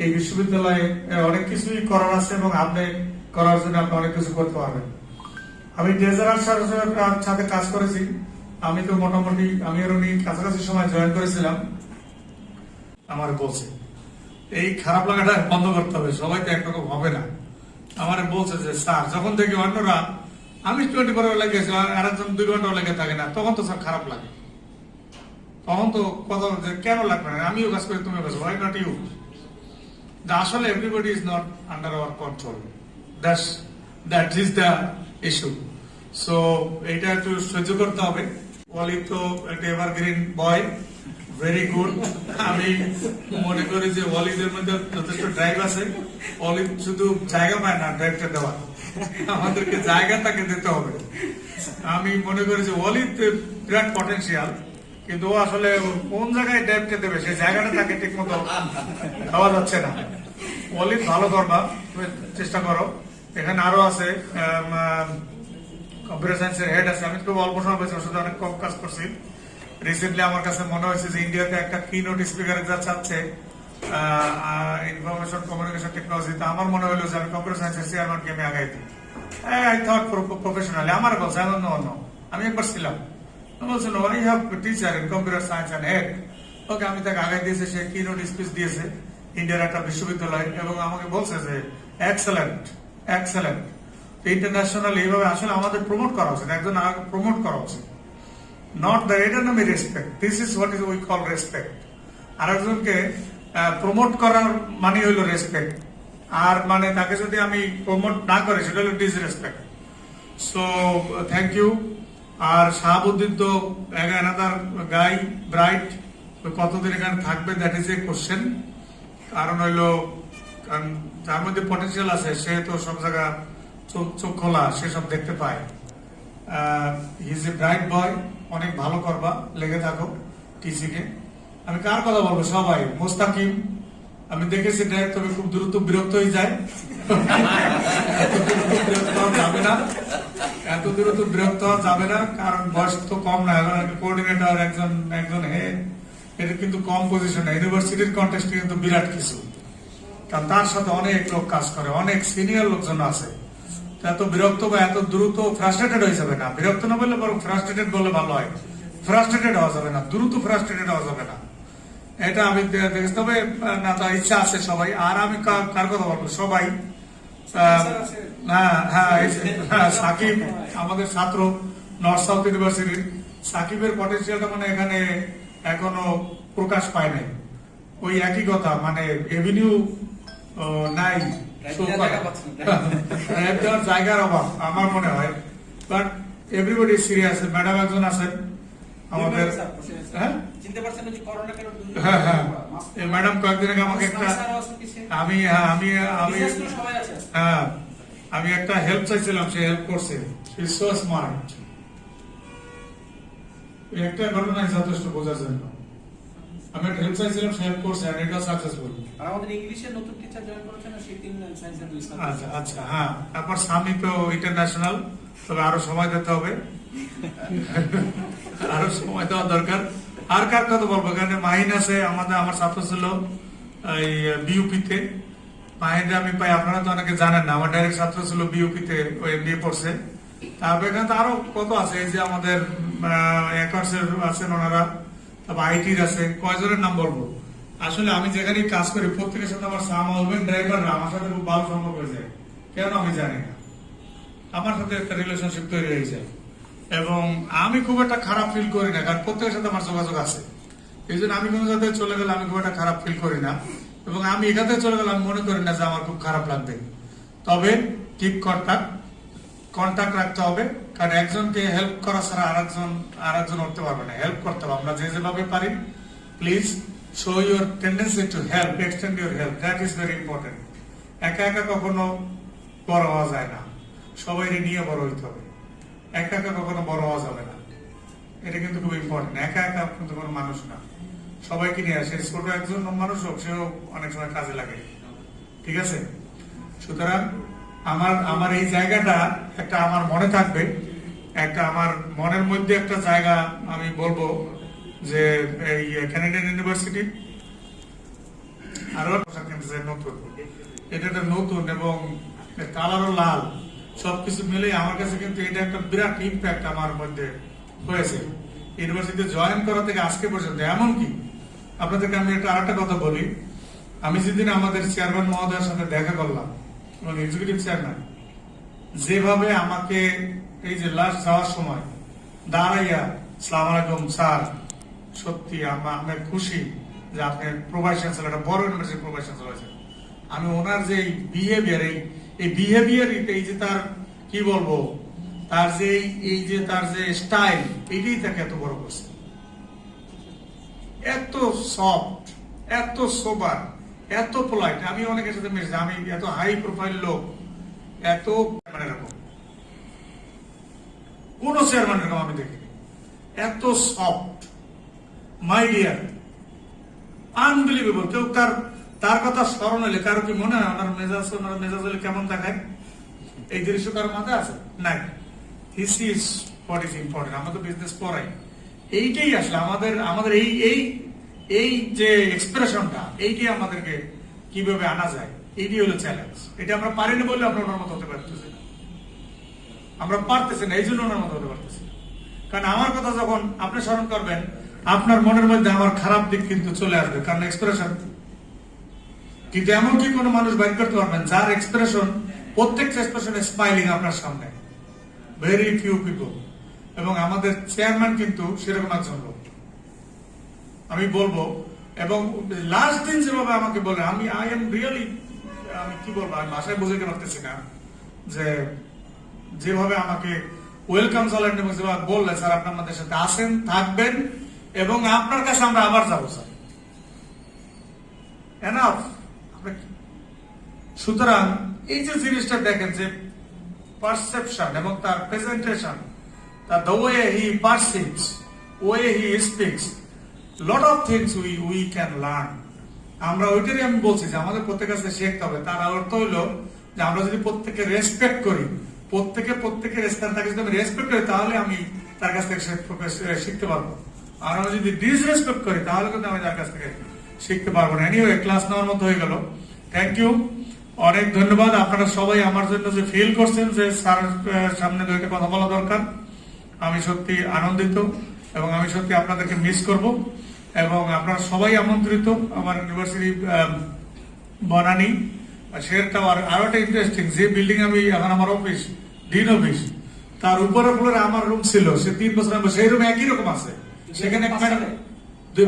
এই বিশ্ববিদ্যালয়ে অনেক কিছুই করার আছে এবং আপনি করার জন্য আপনি অনেক কিছু করতে পারবেন। আমি ডেজারার স্যারের সাথে কাজ করেছি। আমি তো মোটামুটি আমি আর উনি কাছাকাছি সময় জয়েন করেছিলাম। আমার বলছে এই খারাপ লাগাটা বন্ধ করতে হবে, সবাই তো একরকম হবে না। আমার বলছে যে স্যার যখন দেখি অন্যরা, আমি 24 ঘন্টা লেগে গেছি আর একজন 2 ঘন্টা লেগে থাকে না, তখন তো স্যার খারাপ লাগে। তখন তো কথা কেন লাগবে না, আমিও কাজ করি তুমিও কাজ, ওয়াই নট ইউ? আসলে everybody is not under our control, that is the issue. So এটা একটু সহ্য করতে হবে। ওয়ালি তো একটা এভারগ্রিন বয়, ভেরি গুড। আমি মনে করি যে ওয়ালিদের মধ্যে যথেষ্ট ড্রাইভ আছে। ওয়ালি শুধু জায়গা পায় না ড্রাইভটা দেওয়া, আমাদেরকে জায়গা তাকে দিতে হবে। আমি মনে করি যে ওয়ালিতে বিরাট পটেনশিয়াল, কিন্তু ও আসলে কোন জায়গায় ড্রাইভটা দেবে সেই জায়গাটা তাকে ঠিক মতো দেওয়া যাচ্ছে না। ওয়ালি ভালো করবা, চেষ্টা করো। এখানে আরো আছে কম্পিউটার সায়েন্সের হেড আছে। আমি খুব অল্প সময় পেয়েছি, ওর সাথে অনেক কম কাজ করছি। রিসেন্টলি আমার কাছে মনে হয়েছে যে ইন্ডিয়াতে একটা কিনোট স্পিকারের যা চাচ্ছে ইনফরমেশন কমিউনিকেশন টেকনোলজিতে, আমার মনে হলো যে আমি কম্পিউটার সায়েন্সের চেয়ারম্যানকে আমি আগাই দিই। আই থট প্রফেশনালি, আমার বলছে অন্য আমি একবার ছিলাম, বলছিল I have teacher in computer science and head. Okay, আমি তাকে আগাই দিয়েছে, সে কিনোট স্পিচ দিয়েছে ইন্ডিয়ার একটা বিশ্ববিদ্যালয়, এবং আমাকে বলছে যে এক্সেলেন্ট এক্সেলেন্ট। ইন্টারন্যাশনাল এইভাবে আসলে আমাদের প্রমোট করা উচিত, একজন প্রমোট করা উচিত। নট দ্য এটার নামে respect, this is what is we call respect. আরেকজনকে প্রমোট করার মানে হইল রেসপেক্ট, আর তাকে যদি আমি প্রমোট না করি সেটা হলো ডিসরেসপেক্ট। So thank you. আর শাহাবুদ্দিন তো অ্যানাদার গাই, ব্রাইট, কতদিন এখানে থাকবে দ্যাট ইজ এ কোশ্চেন। কারণ হইলো যার মধ্যে পটেনশিয়াল আছে সে তো সব জায়গা চোখ খোলা, সে সব দেখতে পায়। হি ইজ এ ব্রাইট বয়, অনেক ভালো করবা, লেগে থাকো টিসি কে। আমি কার কথা বলবো? সবাই। মোস্তাকিম আমি দেখেছি ড্রাইভ, তবে খুব দ্রুত বিরক্ত হয়ে যায়, এত দ্রুত বিরক্ত হওয়া যাবে না, কারণ বয়স তো কম না। এখন কোঅর্ডিনেটর একজন হেড, এটা কিন্তু কম পজিশন না। ইউনিভার্সিটির কন্টেস্টে কিন্তু বিরাট কিছু, কারণ তার সাথে অনেক লোক কাজ করে, অনেক সিনিয়র লোকজন আছে। এত বিরক্ত বা এত দ্রুত ফ্রাস্ট্রেটেড হয়ে যাবে না। বিরক্ত না বললে বরং ফ্রাস্ট্রেটেড বললে ভালো হয়। ফ্রাস্ট্রেটেড হওয়া যাবে না, দ্রুত ফ্রাস্ট্রেটেড হওয়া যাবে না, এটা আমি দেখেছি। তবে না, তার ইচ্ছা আছে সবাই। আর আমি কার কথা বলবো? সবাই। সাকিব আমাদের ছাত্র, নর্থ সাউথ ইউনিভার্সিটির। সাকিবের পটেনশিয়ালটা এখানে এখনো প্রকাশ পায় নাই। ওই একই কথা, এভিনিউ নাই, জায়গার অভাব আমার মনে হয়। But everybody serious. ম্যাডাম একজন আছেন আমাদের, ম্যাডাম কয়েকদিন আগে আমাকে একটা আমি একটা হেল্প চাইছিলাম, সে হেল্প করছে। So smart. একটা ঘটনায় যথেষ্ট বোঝার জন্য আমি একটা হেল্প চাইছিলাম, সে হেল্প করছে, সাকসেসফুল। আর আমাদের ইংলিশের নতুন টিচার জয়েন করেছেন আর শিফটিং সায়েন্সের 2 সাবজেক্ট। আচ্ছা আচ্ছা, হ্যাঁ, আপনার স্বামী তো ইন্টারন্যাশনাল, তবে আরো সময় দিতে হবে, আরো সময় দেওয়া দরকার। আর কার কথা বলবো, এখানে মাহিন আছে, আমার ছাত্র ছিল এই বিউপিতে। মাহিনরা আমি পাই, আপনারা তো অনেকে জানেন না, আমার ডাইরেক্ট ছাত্র ছিল বিউপিতে, ওই এমবিএ পড়ছে। তারপর এখানে তো আরো কত আছে, এই যে আমাদের অ্যাকার্সের আছেন ওনারা, তারপর আইটির আছে, কয়জনের নাম বলবো। আসলে আমি যেখানে কাজ করি প্রত্যেকের সাথে আমার সামালবেন ড্রাইভাররা আমার সাথে খুব ভালো সম্পর্ক হয়ে যায়, কেন আমি জানি না, আমার সাথে একটা রিলেশনশিপ তৈরি হয়ে যায়। এবং আমি খুব একটা খারাপ ফিল করি না, কারণ প্রত্যেকের সাথে আমার যোগাযোগ আছে। এই জন্য আমি কোনো জায়গায় চলে গেলে আমি খুব একটা খারাপ ফিল করি না, এবং আমি এখানে চলে গেলে আমি মনে করি না যে আমার খুব খারাপ লাগবে। তবে কিপ কন্ট্যাক্ট রাখতে হবে, কারণ একজনকে হেল্প করা ছাড়া আরেকজন উঠতে পারবে না। হেল্প করতে হবে আমরা যেভাবে পারি। Please show your tendency to help, extend your help, that is very important. একা একা কখনো বড় হওয়া যায় না, সবাই নিয়ে বড় হইতে হবে। একা একা কখনো বড় হওয়া যাবে না, এটা কিন্তু খুব ইম্পর্টেন্ট। একা একা কিন্তু কোনো মানুষ না, সবাইকে নিয়ে আসে, ছোট একজন মানুষ হোক, সেও অনেক সময় কাজে লাগে, ঠিক আছে? সুতরাং আমার এই জায়গাটা একটা আমার মনে থাকবে, একটা আমার মনের মধ্যে একটা জায়গা আমি বলবো যে এই ক্যানাডিয়ান ইউনিভার্সিটি আরো নতুন, এটা একটা নতুন এবং কালারও লাল, সবকিছু মিলে আমার কাছে কিন্তু এটা একটা বিরাট ইম্প্যাক্ট আমার মধ্যে হয়েছে ইউনিভার্সিটিতে জয়েন করা থেকে আজকে পর্যন্ত। এমনকি আপনাদেরকে আমি আরেকটা কথা বলি, আমি যেদিন আমাদের চেয়ারম্যান মহোদয়ের সাথে দেখা করলাম এবং এক্সিকিউটিভ চেয়ারম্যান যেভাবে আমাকে এই যে লাস্ট যাওয়ার সময় দাঁড়াইয়া সালাম আলাইকুম স্যার, সত্যি আমি খুশি যে আপনি প্রোভাইস চ্যান্সেলর, একটা বড় ইউনিভার্সিটি প্রোভাইস চ্যান্সেলর হয়েছে। আমি ওনার যে বিহেভিয়ার, এই বিহেভিয়ার, এই যে তার কি বলবো, তার যে এই যে তার যে স্টাইল, এটাই তাকে এত বড় করছে। এত সফট, এত সোবার, এত পোলাইট। আমি অনেকের সাথে মিশছি, আমি এত হাই প্রোফাইল লোক, এত মানে এরকম কোন চেয়ারম্যান এরকম আমি দেখিনি, এত সফট, মাই ডিয়ার, আনবিলিভেবল। কেউ তার কথা স্মরণ হলে কারো কি মনে হয় ওনার মেজাজ হলে কেমন দেখায়? এই দৃশ্য কারো মাথায় আছে? নাই। This is what is important. আমরা তো বিজনেস পড়াই, এইটাই আসলে আমাদের এই যে এক্সপ্রেশনটা, এইটাই আমাদেরকে কিভাবে আনা যায়, এইটাই হলো চ্যালেঞ্জ। এটা আমরা পারি না বলে আমরা ওনার মতো হতে পারতেছি না, আমরা পারতেছি না, এই জন্য ওনার মতো হতে পারতেছি। কারণ আমার কথা যখন আপনি স্মরণ করবেন, আপনার মনের মধ্যে আমার খারাপ দিক কিন্তু চলে আসবে, কারণ এক্সপ্রেশন। কিন্তু এমন কি কোনো মানুষ বাইর করতে পারবেন যার এক্সপ্রেশন, প্রত্যেকটা এক্সপ্রেশন স্মাইলিং আপনার সামনে? Very few people. এবং আমাদের চেয়ারম্যান কিন্তু সেরকম একজন লোক, আমি বলবো। এবং লাস্ট দিন যেভাবে আমাকে বলে, আমি কি বলবো, আমি ভাষায় বুঝাতে পারতেছি না, যে যেভাবে আমাকে ওয়েলকাম জানালেন এবং যেভাবে বললেন, স্যার আপনি আমাদের সাথে আসেন, থাকবেন এবং আপনার কাছে আমরা আবার যাবো স্যার, এনাফ। সুতরাং এই যে জিনিসটা দেখেন, যে পারসেপশন এবং তার presentation, the way he perceives, way he speaks, lot of things we can learn. আমরা ওইটারই আমি বলছি যে আমাদের প্রত্যেকের কাছে শিখতে হবে। তার অর্থ হইলো যে আমরা যদি প্রত্যেকে রেসপেক্ট করি, প্রত্যেকের স্থান তাকে যদি আমি রেসপেক্ট করি, তাহলে আমি তার কাছ থেকে শিখতে পারবো। আর আমরা যদি ডিসরেসপেক্ট করি, তাহলে কিন্তু আমি তার কাছ থেকে শিখতে পারবো না। এনিওয়ে, ক্লাস নেওয়ার মতো হয়ে গেল। থ্যাংক ইউ, অনেক ধন্যবাদ। আপনারা সবাই আমার জন্য যে ফিল করছেন যে স্যার সামনে দুইটা কথা বলা দরকার, আমি সত্যি আনন্দিত এবং আমি সত্যি আপনাদেরকে মিস করব। এবং আপনারা সবাই আমন্ত্রিত আমার ইউনিভার্সিটি বনানী শেয়ার টাওয়ার। আরো একটা ইন্টারেস্টিং, যে বিল্ডিং আমি এখন আমার অফিস, ডিন অফিস, তার উপরে ফ্লোরে আমার রুম ছিল, সে 3 বছর আগে, সেই রুম একই রকম আছে। সেখানে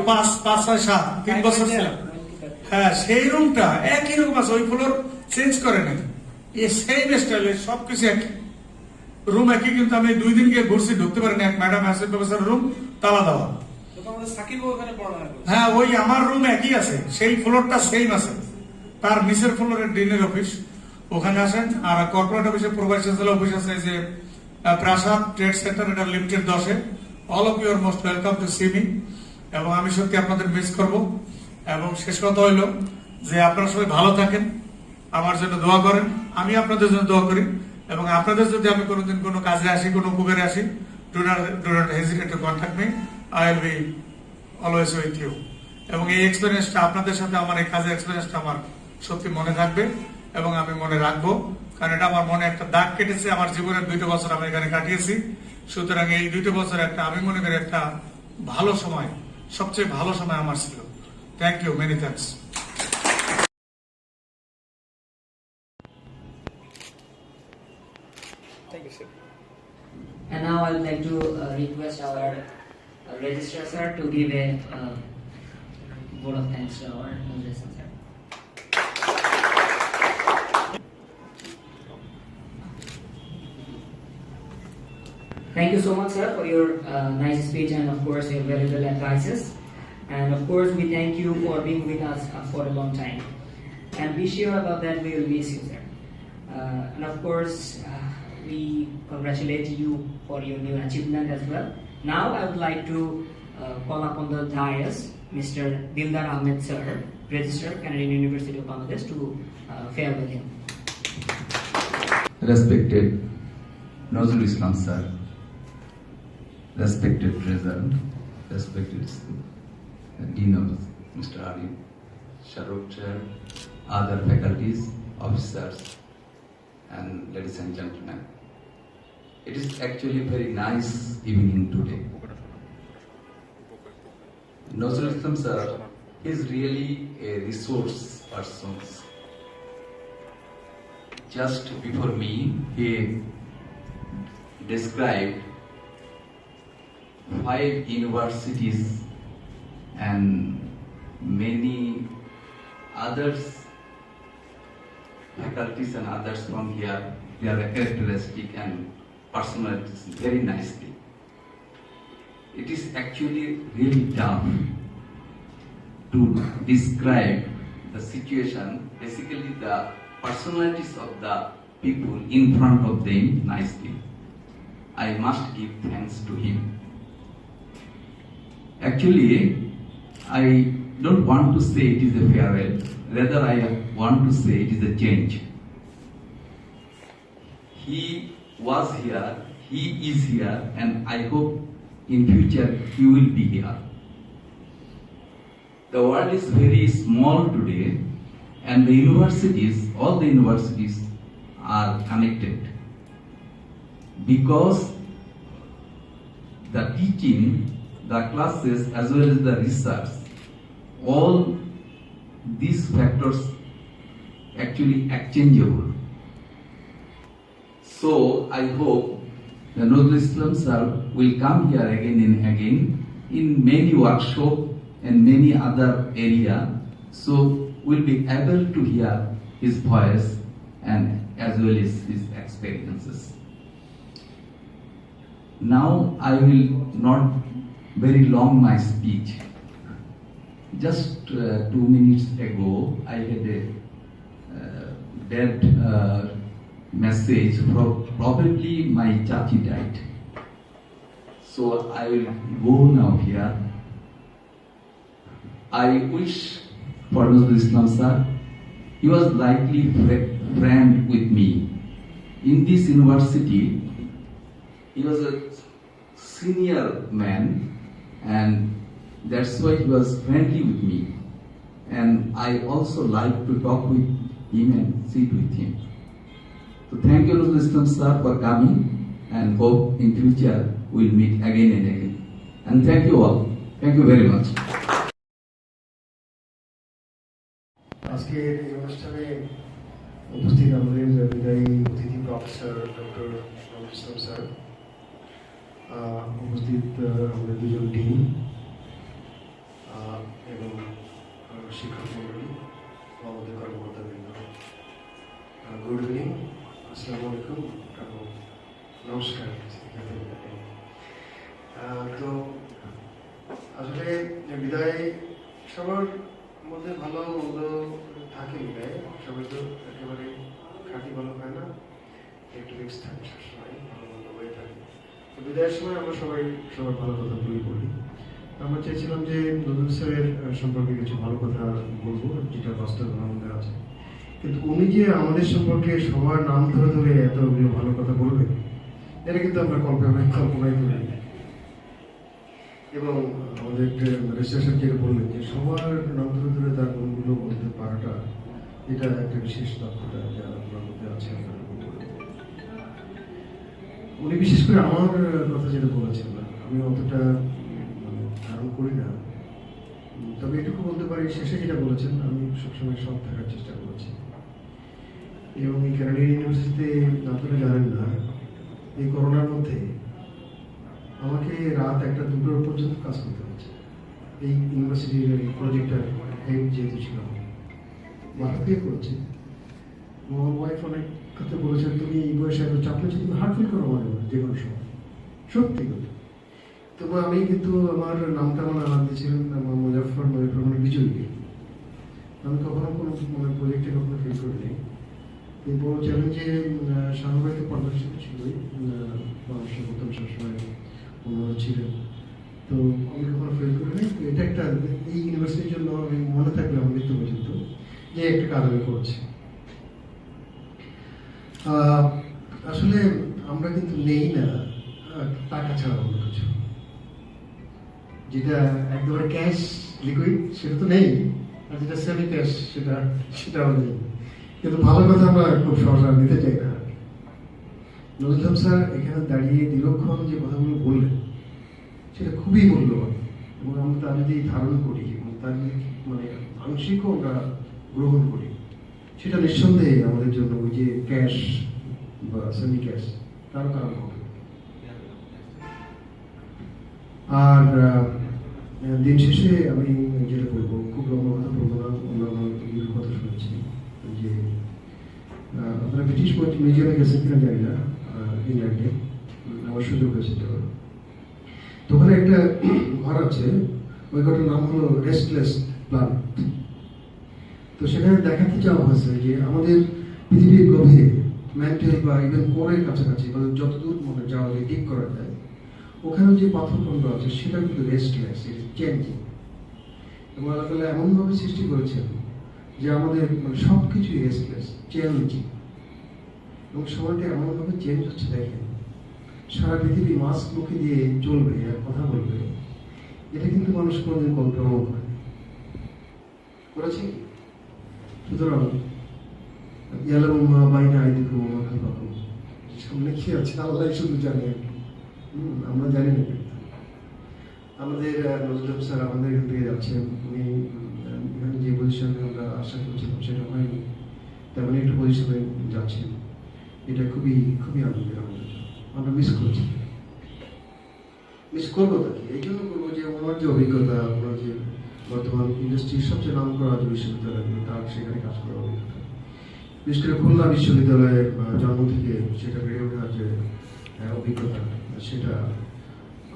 5, 6, 7 3 বছর ছিল। হ্যাঁ, সেই রুমটা একই রকম আছে, ওই ফ্লোর চেঞ্জ করে নাই, সেম স্টাইলে সবকিছু একই, রুম একই। কিন্তু আমি 2 দিন গিয়ে ঘুরছি, ঢুকতে পারিনি। এক ম্যাডাম অ্যাসিস্ট্যান্ট প্রফেসর রুম, তালা দেওয়া। হ্যাঁ, ওই আমার রুম একই আছে, সেই ফ্লোরটা সেম আছে। তার নিচের ফ্লোরের ডিনের অফিস, ওখানে আসেন। আর কর্পোরেট অফিসে প্রোভাইস চ্যান্সেলর অফিস আছে, যে প্রাসাদ ট্রেড সেন্টার, এটা লিফটের 10-এ। All of you are most welcome to see me. এবং আমি সত্যি আপনাদের মিস করব। এবং শেষ কথা হইলো যে আপনারা সবাই ভালো থাকেন, আমার জন্য দোয়া করেন, আমি আপনাদের জন্য দোয়া করি, এবং আপনাদের যদি আমি কোনোদিন কোনো কাজে আসি, কোনো উপকারে আসি, do not hesitate to contact me. I will be always with you. এবং এই এক্সপেরিয়েন্সটা আপনাদের সাথে, আমার এই কাজের এক্সপেরিয়েন্সটা আমার সত্যি মনে থাকবে এবং আমি মনে রাখবো, কারণ এটা আমার মনে একটা দাগ কেটেছে। আমার জীবনের 2টা বছর আমি এখানে কাটিয়েছি। সুতরাং এই 2টা বছর একটা, আমি মনে করি একটা ভালো সময়, সবচেয়ে ভালো সময় আমার ছিল। Thank you, many thanks. Thank you sir. And now I would like to request our registrar sir to give a vote of thanks to our registrar sir. Thank you so much, sir, for your nice speech and of course your valuable advices. And of course we thank you for being with us for a long time. And be sure about that we will miss you, sir. And of course we congratulate you for your new achievement as well. Now I would like to call upon the dais Mr. Dildar Ahmed sir, Registrar, Canadian University of Bangladesh, to farewell him. Respected Nazrul Islam sir, respected President, respected Dean of Mr. Arif, Shahrukh sir, other faculties, officers, and ladies and gentlemen. It is actually a very nice evening today. Nazrul Islam sir is really a resource person. Just before me, he described 5 universities and many others, faculties and others from here, their characteristic and personalities very nicely. It is actually really tough to describe the situation, basically the personalities of the people in front of them nicely. I must give thanks to him. Actually, I don't want to say it is a farewell, rather I want to say it is a change. He was here, he is here, and I hope in future he will be here. The world is very small today, and the universities, all the universities are connected, because the teaching, the classes as well as the research, all these factors actually exchangeable. So I hope the Nazrul Islam sir will come here again and again in many workshops and many other area, so we'll be able to hear his voice and as well as his experiences. Now I will not very long my speech. Just 2 minutes ago I had a bad message from probably my chachi died. So I will go now here. I wish for Nazrul Islam sir, he was likely friend with me. In this university, he was a senior man, and that's why he was friendly with me. And I also like to talk with him and sit with him. So thank you, Nazrul Islam sir, for coming, and hope in future we'll meet again and again. And thank you all. Thank you very much. আজকের এই অনুষ্ঠানে উপস্থিত আমাদের বিদায়ী অতিথি professor doctor Nazrul Islam sir, উপস্থিত আমাদের 2জন dean এবং শিক্ষক মন্ডলী, আমাদের কর্মকর্তাবৃন্দ, গুড ইভিনিং, আসসালামু আলাইকুম এবং নমস্কার। তো আসলে বিদায় সবার মধ্যে ভালো মন্দ থাকে, বিদায় সবাই তো একেবারে খাঁটি ভালো হয় না, একটু মিক্স থাকে সবসময়, ভালো মন্দ হয়ে থাকে। তো বিদায়ের সময় আমরা সবাই সবার ভালো কথা বলি। আমরা চেয়েছিলাম যে নজরুল স্যারের সম্পর্কে কিছু ভালো কথা বলবো, যেটা বাস্তবের মধ্যে আছে। কিন্তু উনি যে আমাদের সম্পর্কে সবার নাম ধরে ধরে এতগুলো ভালো কথা বলবেন, এটা কিন্তু আমরা কল্পনাই করি। এবং আমাদের রেজিস্ট্রেশন যেটা বললেন যে সবার নাম ধরে ধরে তার গুণগুলো বলতে পারাটা, এটা একটা বিশেষ দক্ষতা যা আপনার মধ্যে আছে। উনি বিশেষ করে আমার কথা যেটা বলেছেন না, আমি অতটা ধারণ করি না, তবে এটুকু বলতে পারি শেষে যেটা বলেছেন, আমি সবসময় সৎ থাকার চেষ্টা করেছি। এবং এই ক্যানাডিয়ান ইউনিভার্সিটিতে আপনারা জানেন না, এই করোনার মধ্যে আমাকে রাত 1-2 পর্যন্ত কাজ করতে হচ্ছে। এই ইউনিভার্সিটির প্রজেক্টের হেড যেহেতু ছিলাম, বাধা দিয়ে করেছি। আমার ওয়াইফ অনেক কথা বলেছেন, তুমি এই বয়সে এত চাপ নিচ্ছ, তুমি হার্ট ফিল করো মনে হয় যে কোনো সময়, সত্যি কথা। তবু আমি কিন্তু আমার নামটা আমার আলাদা দিয়েছিলেন আমার মুজাফফর মানে বিজয়ী। আমি কখনো কোনো প্রজেক্টে কখনো ফিল করিনি। এই বড় চ্যালেঞ্জে স্বাভাবিক পারদর্শিতা ছিলই, পরামর্শ করতাম সবসময়, ওনারা ছিলেন। তো আমি কখনো ফেল করিনি। এটা একটা এই ইউনিভার্সিটির জন্য আমি মনে থাকবে আমার মৃত্যু পর্যন্ত যে একটা কাজ আমি করছি। আসলে আমরা কিন্তু নেই না টাকা ছাড়া অন্য কিছু, যেটা একদম ক্যাশ লিকুইড সেটা তো নেই, আর যেটা সেমি ক্যাশ সেটাও নেই। কিন্তু ভালো কথা আমরা খুব সহজে নিতে চাই না। নজরুল স্যার এখানে দাঁড়িয়ে দীর্ঘক্ষণ যে কথাগুলো বললেন, সেটা খুবই মূল্যবান, এবং আমরা তা যদি ধারণ করি এবং তার মানে আংশিকও আমরা গ্রহণ করি, সেটা নিঃসন্দেহে আমাদের জন্য ওই যে ক্যাশ বা সেমি ক্যাশ তার কারণ হবে। আর দিন শেষে আমি যেটা বলবো, খুব লম্বা কথা বলবো না, অন্যান্য কথা শুনেছি যে আপনারা ব্রিটিশ মিউজিয়ামে গেছেন কিনা জানি না, ইংল্যান্ডে আমার সুযোগ হয়েছে যাওয়ার। তো ওখানে একটা ঘর আছে, ওই ঘরটার নাম হলো রেস্টলেস প্ল্যানেট। তো সেখানে দেখাতে চাওয়া হয়েছে যে আমাদের পৃথিবীর গভীরে মেন্টাল বা ইভেন কোরের কাছাকাছি বা যতদূর মনে যাওয়া যায়, ঠিক করা যায়, ওখানে যে পাথরখণ্ড আছে সেটা কিন্তু রেস্টলেস, চেঞ্জিং। এবং আল্লাহ তাআলা এমনভাবে সৃষ্টি করেছেন যে আমাদের মানে সব কিছুই রেস্টলেস, চেঞ্জিং। এবং সময়টা এমনভাবে চেঞ্জ হচ্ছে, দেখেন সারা পৃথিবী মাস্ক মুখে দিয়ে চলবে আর কথা বলবে, এটা কিন্তু মানুষ কোনোদিন কল্পনাও করেছে। সুতরাং ইয়ালামু মা বাইনা আইদিকুম ওয়া মা খালফাকুম, সামনে কি আছে আল্লাহ শুধু জানে, আমরা জানি না। আমাদের নজরুল স্যার আমাদের এখান থেকে যাচ্ছেন, উনি এখানে যে পজিশনে আমরা আশা করছিলাম সেটা হয়নি, তেমন একটা পজিশনে যাচ্ছেন। এটা খুবই খুবই আনন্দের আমাদের, আমরা মিস করছি। মিস করবো তাকে এই জন্য করবো যে ওনার যে অভিজ্ঞতা, ওনার যে বর্তমান ইন্ডাস্ট্রির সবচেয়ে নাম করা যে বিশ্ববিদ্যালয়গুলো, তার সেখানে কাজ করার অভিজ্ঞতা, বিশেষ করে খুলনা বিশ্ববিদ্যালয়ের জন্ম থেকে সেটা বেড়ে ওঠার যে অভিজ্ঞতা, সেটা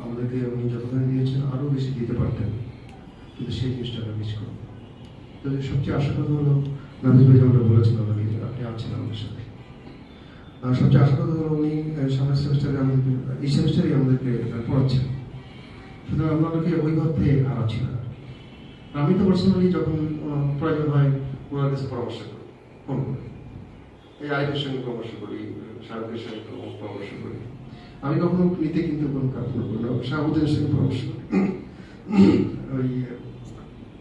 আমাদেরকে উনি যতক্ষণ দিয়েছেন আরও বেশি দিতে পারতেন, কিন্তু সেই জিনিসটা আমরা মিস করবো। তো সবচেয়ে আশা কথা হলো, নাবিজ ভাই যেমনটা বলেছিলাম আমাকে, আপনি আছেন আমাদের সাথে, সবচেয়ে আশা কথা হলো উনি সামনের সেমিস্টারে আমাদেরকে, এই সেমিস্টারে আমাদেরকে পড়াচ্ছেন। সুতরাং আমরা ওনাকে ওই ভাবে হারাচ্ছি না। আমি তো পার্সোনালি যখন প্রয়োজন হয় ওনার কাছে পরামর্শ করি, ফোন করি, এই আইফের সঙ্গে পরামর্শ করি, শাহরুখের সঙ্গে পরামর্শ করি। আমি কখনো নিতে কিন্তু কোনো কাজ করবো না, শাহবুদ্দিনের সঙ্গে পরামর্শ করি, ওই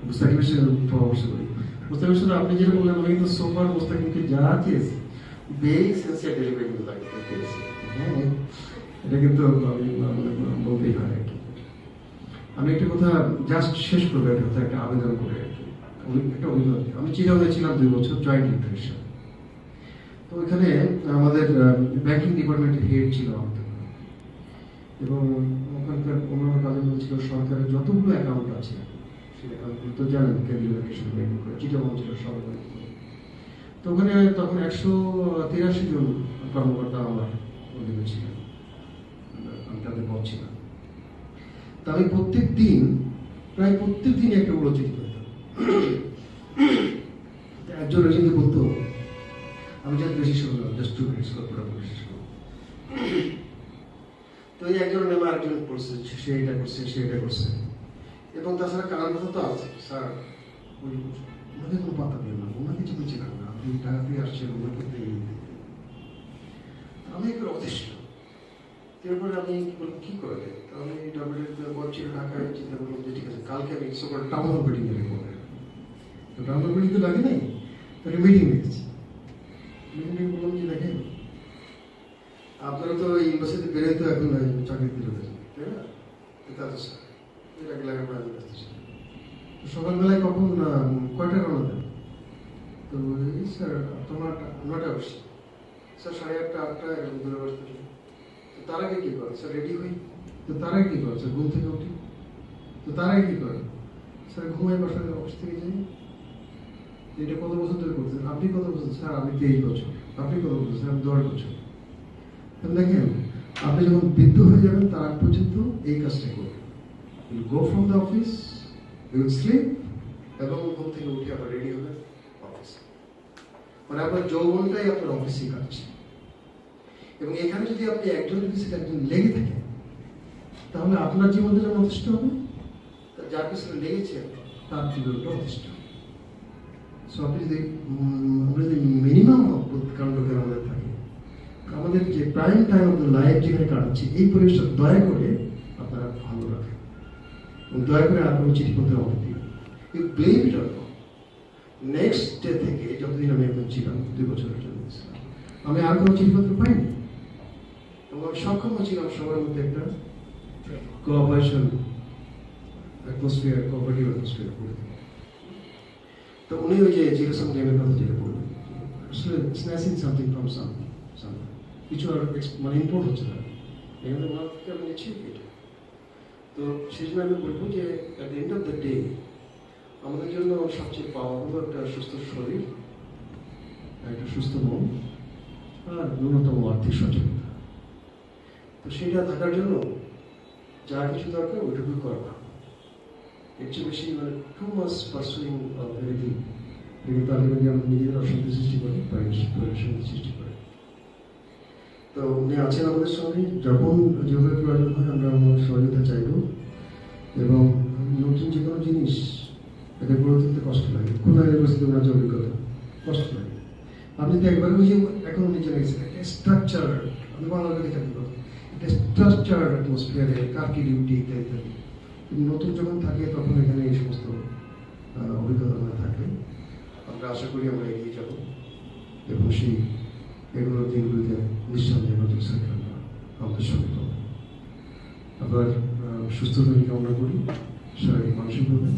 মুস্তাকিমের সঙ্গে পরামর্শ করি। মুস্তাকিমের সাথে আপনি যেটা বললেন, আমি কিন্তু সোফার মুস্তাকিমকে যা চেয়েছি বেগ সেন্সিয়ার ডেলিভারি কিন্তু লাগতে পেরেছি। হ্যাঁ, এটা কিন্তু আমি বলতেই হয় আর কি। আমি একটা কথা জাস্ট শেষ করবো, একটা কথা, একটা আবেদন করে আর কি, একটা অভিজ্ঞতা। আমি চিরাঙ্গে ছিলাম 2 বছর জয়েন্ট ইন্টারেকশন। তো ওইখানে আমাদের ব্যাংকিং ডিপার্টমেন্টের হেড ছিল আমাদের, এবং ওখানকার অন্যান্য কাজের মধ্যে ছিল সরকারের যতগুলো অ্যাকাউন্ট আছে সেই অ্যাকাউন্টগুলো তো জানেন কেন্দ্রীয় ব্যাংকের ব্যাংকিং করে, চিটাগং ছিল সরকারি। তো ওখানে তখন 183 জন কর্মকর্তা আমার অধীনে ছিলেন, আমি তাদের বস ছিলাম। তা আমি প্রায় প্রত্যেক দিন একটা উড়ো চিঠি পেতাম। একজন কিন্তু বলতো, আমি যা বেশি শুনলাম, জাস্ট 2 মিনিটস পুরোপুরি শেষ করবো। তো এই একজন নেমে আরেকজন করছে, সে এটা করছে, সে এটা করছে। এবং তাছাড়া কারণ কথা তো আছে স্যার, ওই ওনাকে কোনো পাত্তা দিও না, ওনাকে কিছু বুঝে না, আপনি টাকা দিয়ে আসছেন, ওনাকে দিয়ে আমি একবার অতিষ্ঠ। এরপরে আমি কি করে, আমি ডাব্লিউডি বলছিল ঢাকায়, চিন্তা করলাম যে ঠিক আছে কালকে আমি সকাল টাউন হল মিটিং এর পরে, তো টাউন হল মিটিং তো লাগে নাই, তাহলে মিটিং রেখেছি। মিটিং বললাম যে দেখেন আপনারা তো ইউনিভার্সিটি বেরোয় তো এখন চাকরি দিতে হবে, তাই না? তা তো স্যার এটা লাগে সকালবেলায় কখন কয়টা রওনা দেন? তো এই স্যার তোমার 9টা বসে, স্যার 8:30 8টা এরকম দূরে বসতে। তো তার আগে কি করে স্যার? রেডি হই। তো তার আগে কি করে স্যার? ঘুম থেকে উঠি। তো তার আগে কি করে স্যার? ঘুমাই, বাসায় অফিস থেকে যাই। এটা কত বছর ধরে করছেন আপনি? কত বছর? স্যার আমি 23 বছর। আপনি কত বছর? স্যার আমি 10 বছর। দেখেন আপনি যখন বৃদ্ধ হয়ে যাবেন তার আগ পর্যন্ত এই কাজটা করবেন। You go from the office, you will sleep, এবং ঘুম থেকে উঠে আবার রেডি হবে অফিস। মানে আপনার যৌবনটাই আপনার অফিসে কাটছে। এবং এখানে যদি আপনি একজনের পিছনে একজন লেগে থাকেন তাহলে আপনার জীবনটা যথেষ্ট হবে, যার পিছনে লেগেছে তার জীবনটা যথেষ্ট হবে। সো আপনি যদি আমরা যদি মিনিমাম কাণ্ডজ্ঞান আমাদের থাকে, আমাদের যে prime time of the life যেখানে কাটাচ্ছি এই পরিবেশটা দয়া করে আপনারা ভালো রাখেন এবং দয়া করে আর কোনো চিঠিপত্র আমাকে দিন। You blame it or not. Next day থেকে যতদিন আমি এখন ছিলাম 2 বছরের জন্য আমি আর কোনো চিঠিপত্র পাইনি এবং আমি সক্ষম ছিলাম সবার মধ্যে একটা কোঅপারেশন অ্যাটমসফিয়ার, কোঅপারেটিভ অ্যাটমসফিয়ার করে। তো উনি ওই যে জিরোসাম গেমের কথা যেটা বললেন, আসলে স্ন্যাচিং সামথিং ফ্রম সামথিং, কিছু আর মানে ইম্পোর্ট হচ্ছে না, এখানে ওনার থেকে আমি নিচ্ছি এটা। তো সেই জন্য আমি বলবো যে at the end of the day আমাদের জন্য সবচেয়ে পাওয়া হলো একটা সুস্থ শরীর, একটা সুস্থ মন আর ন্যূনতম আর্থিক সচেতনতা। তো সেটা থাকার জন্য যা কিছু দরকার ওইটুকুই করা, এর চেয়ে বেশি মানে too much pursuing of anything কিন্তু তাহলে যদি আমরা নিজেদের অশান্তি সৃষ্টি করি, শান্তি সৃষ্টি করি। তো উনি আছেন আমাদের সঙ্গে, যখন যেভাবে প্রয়োজন হয় আমরা আমার সহযোগিতা চাইব। এবং নতুন যে কোনো জিনিস এটা গড়ে তুলতে কষ্ট লাগে, খুলনা ইউনিভার্সিটি ওনার যে অভিজ্ঞতা, কষ্ট লাগে। আপনি যদি একবার ওই যে এখন উনি জেনে গেছেন একটা স্ট্রাকচার, আমি বাংলাকে দেখা দিব একটা স্ট্রাকচার অ্যাটমসফিয়ারে কার কি ডিউটি ইত্যাদি ইত্যাদি। নতুন যখন থাকে তখন এখানে এই সমস্ত অভিজ্ঞতা থাকে। আমরা আশা করি আমরা এগিয়ে যাব এবং সেই এগুলোর দিনগুলিতে নিঃসন্দেহে নতুন সাইকেল আমাদের সঙ্গে পাবো। আবার সুস্থতা কামনা করি, শারীরিক মানসিকভাবে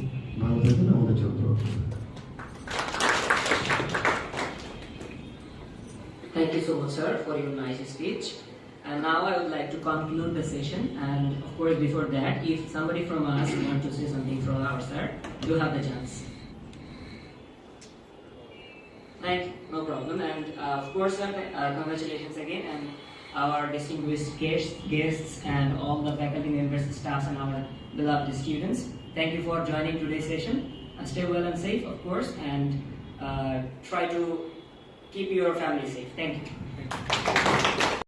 ভালো থাকবেন, আমাদের জন্য। Thank you so much, sir, for your nice speech. And now I would like to conclude the session. And of course, before that, if somebody from us wants to say something from our sir, you have the chance. No problem. And of course, sir, congratulations again, and our distinguished guests and all the faculty members, staffs, and our beloved students. Thank you for joining today's session. Stay well and safe, of course, and try to keep your family safe. Thank you.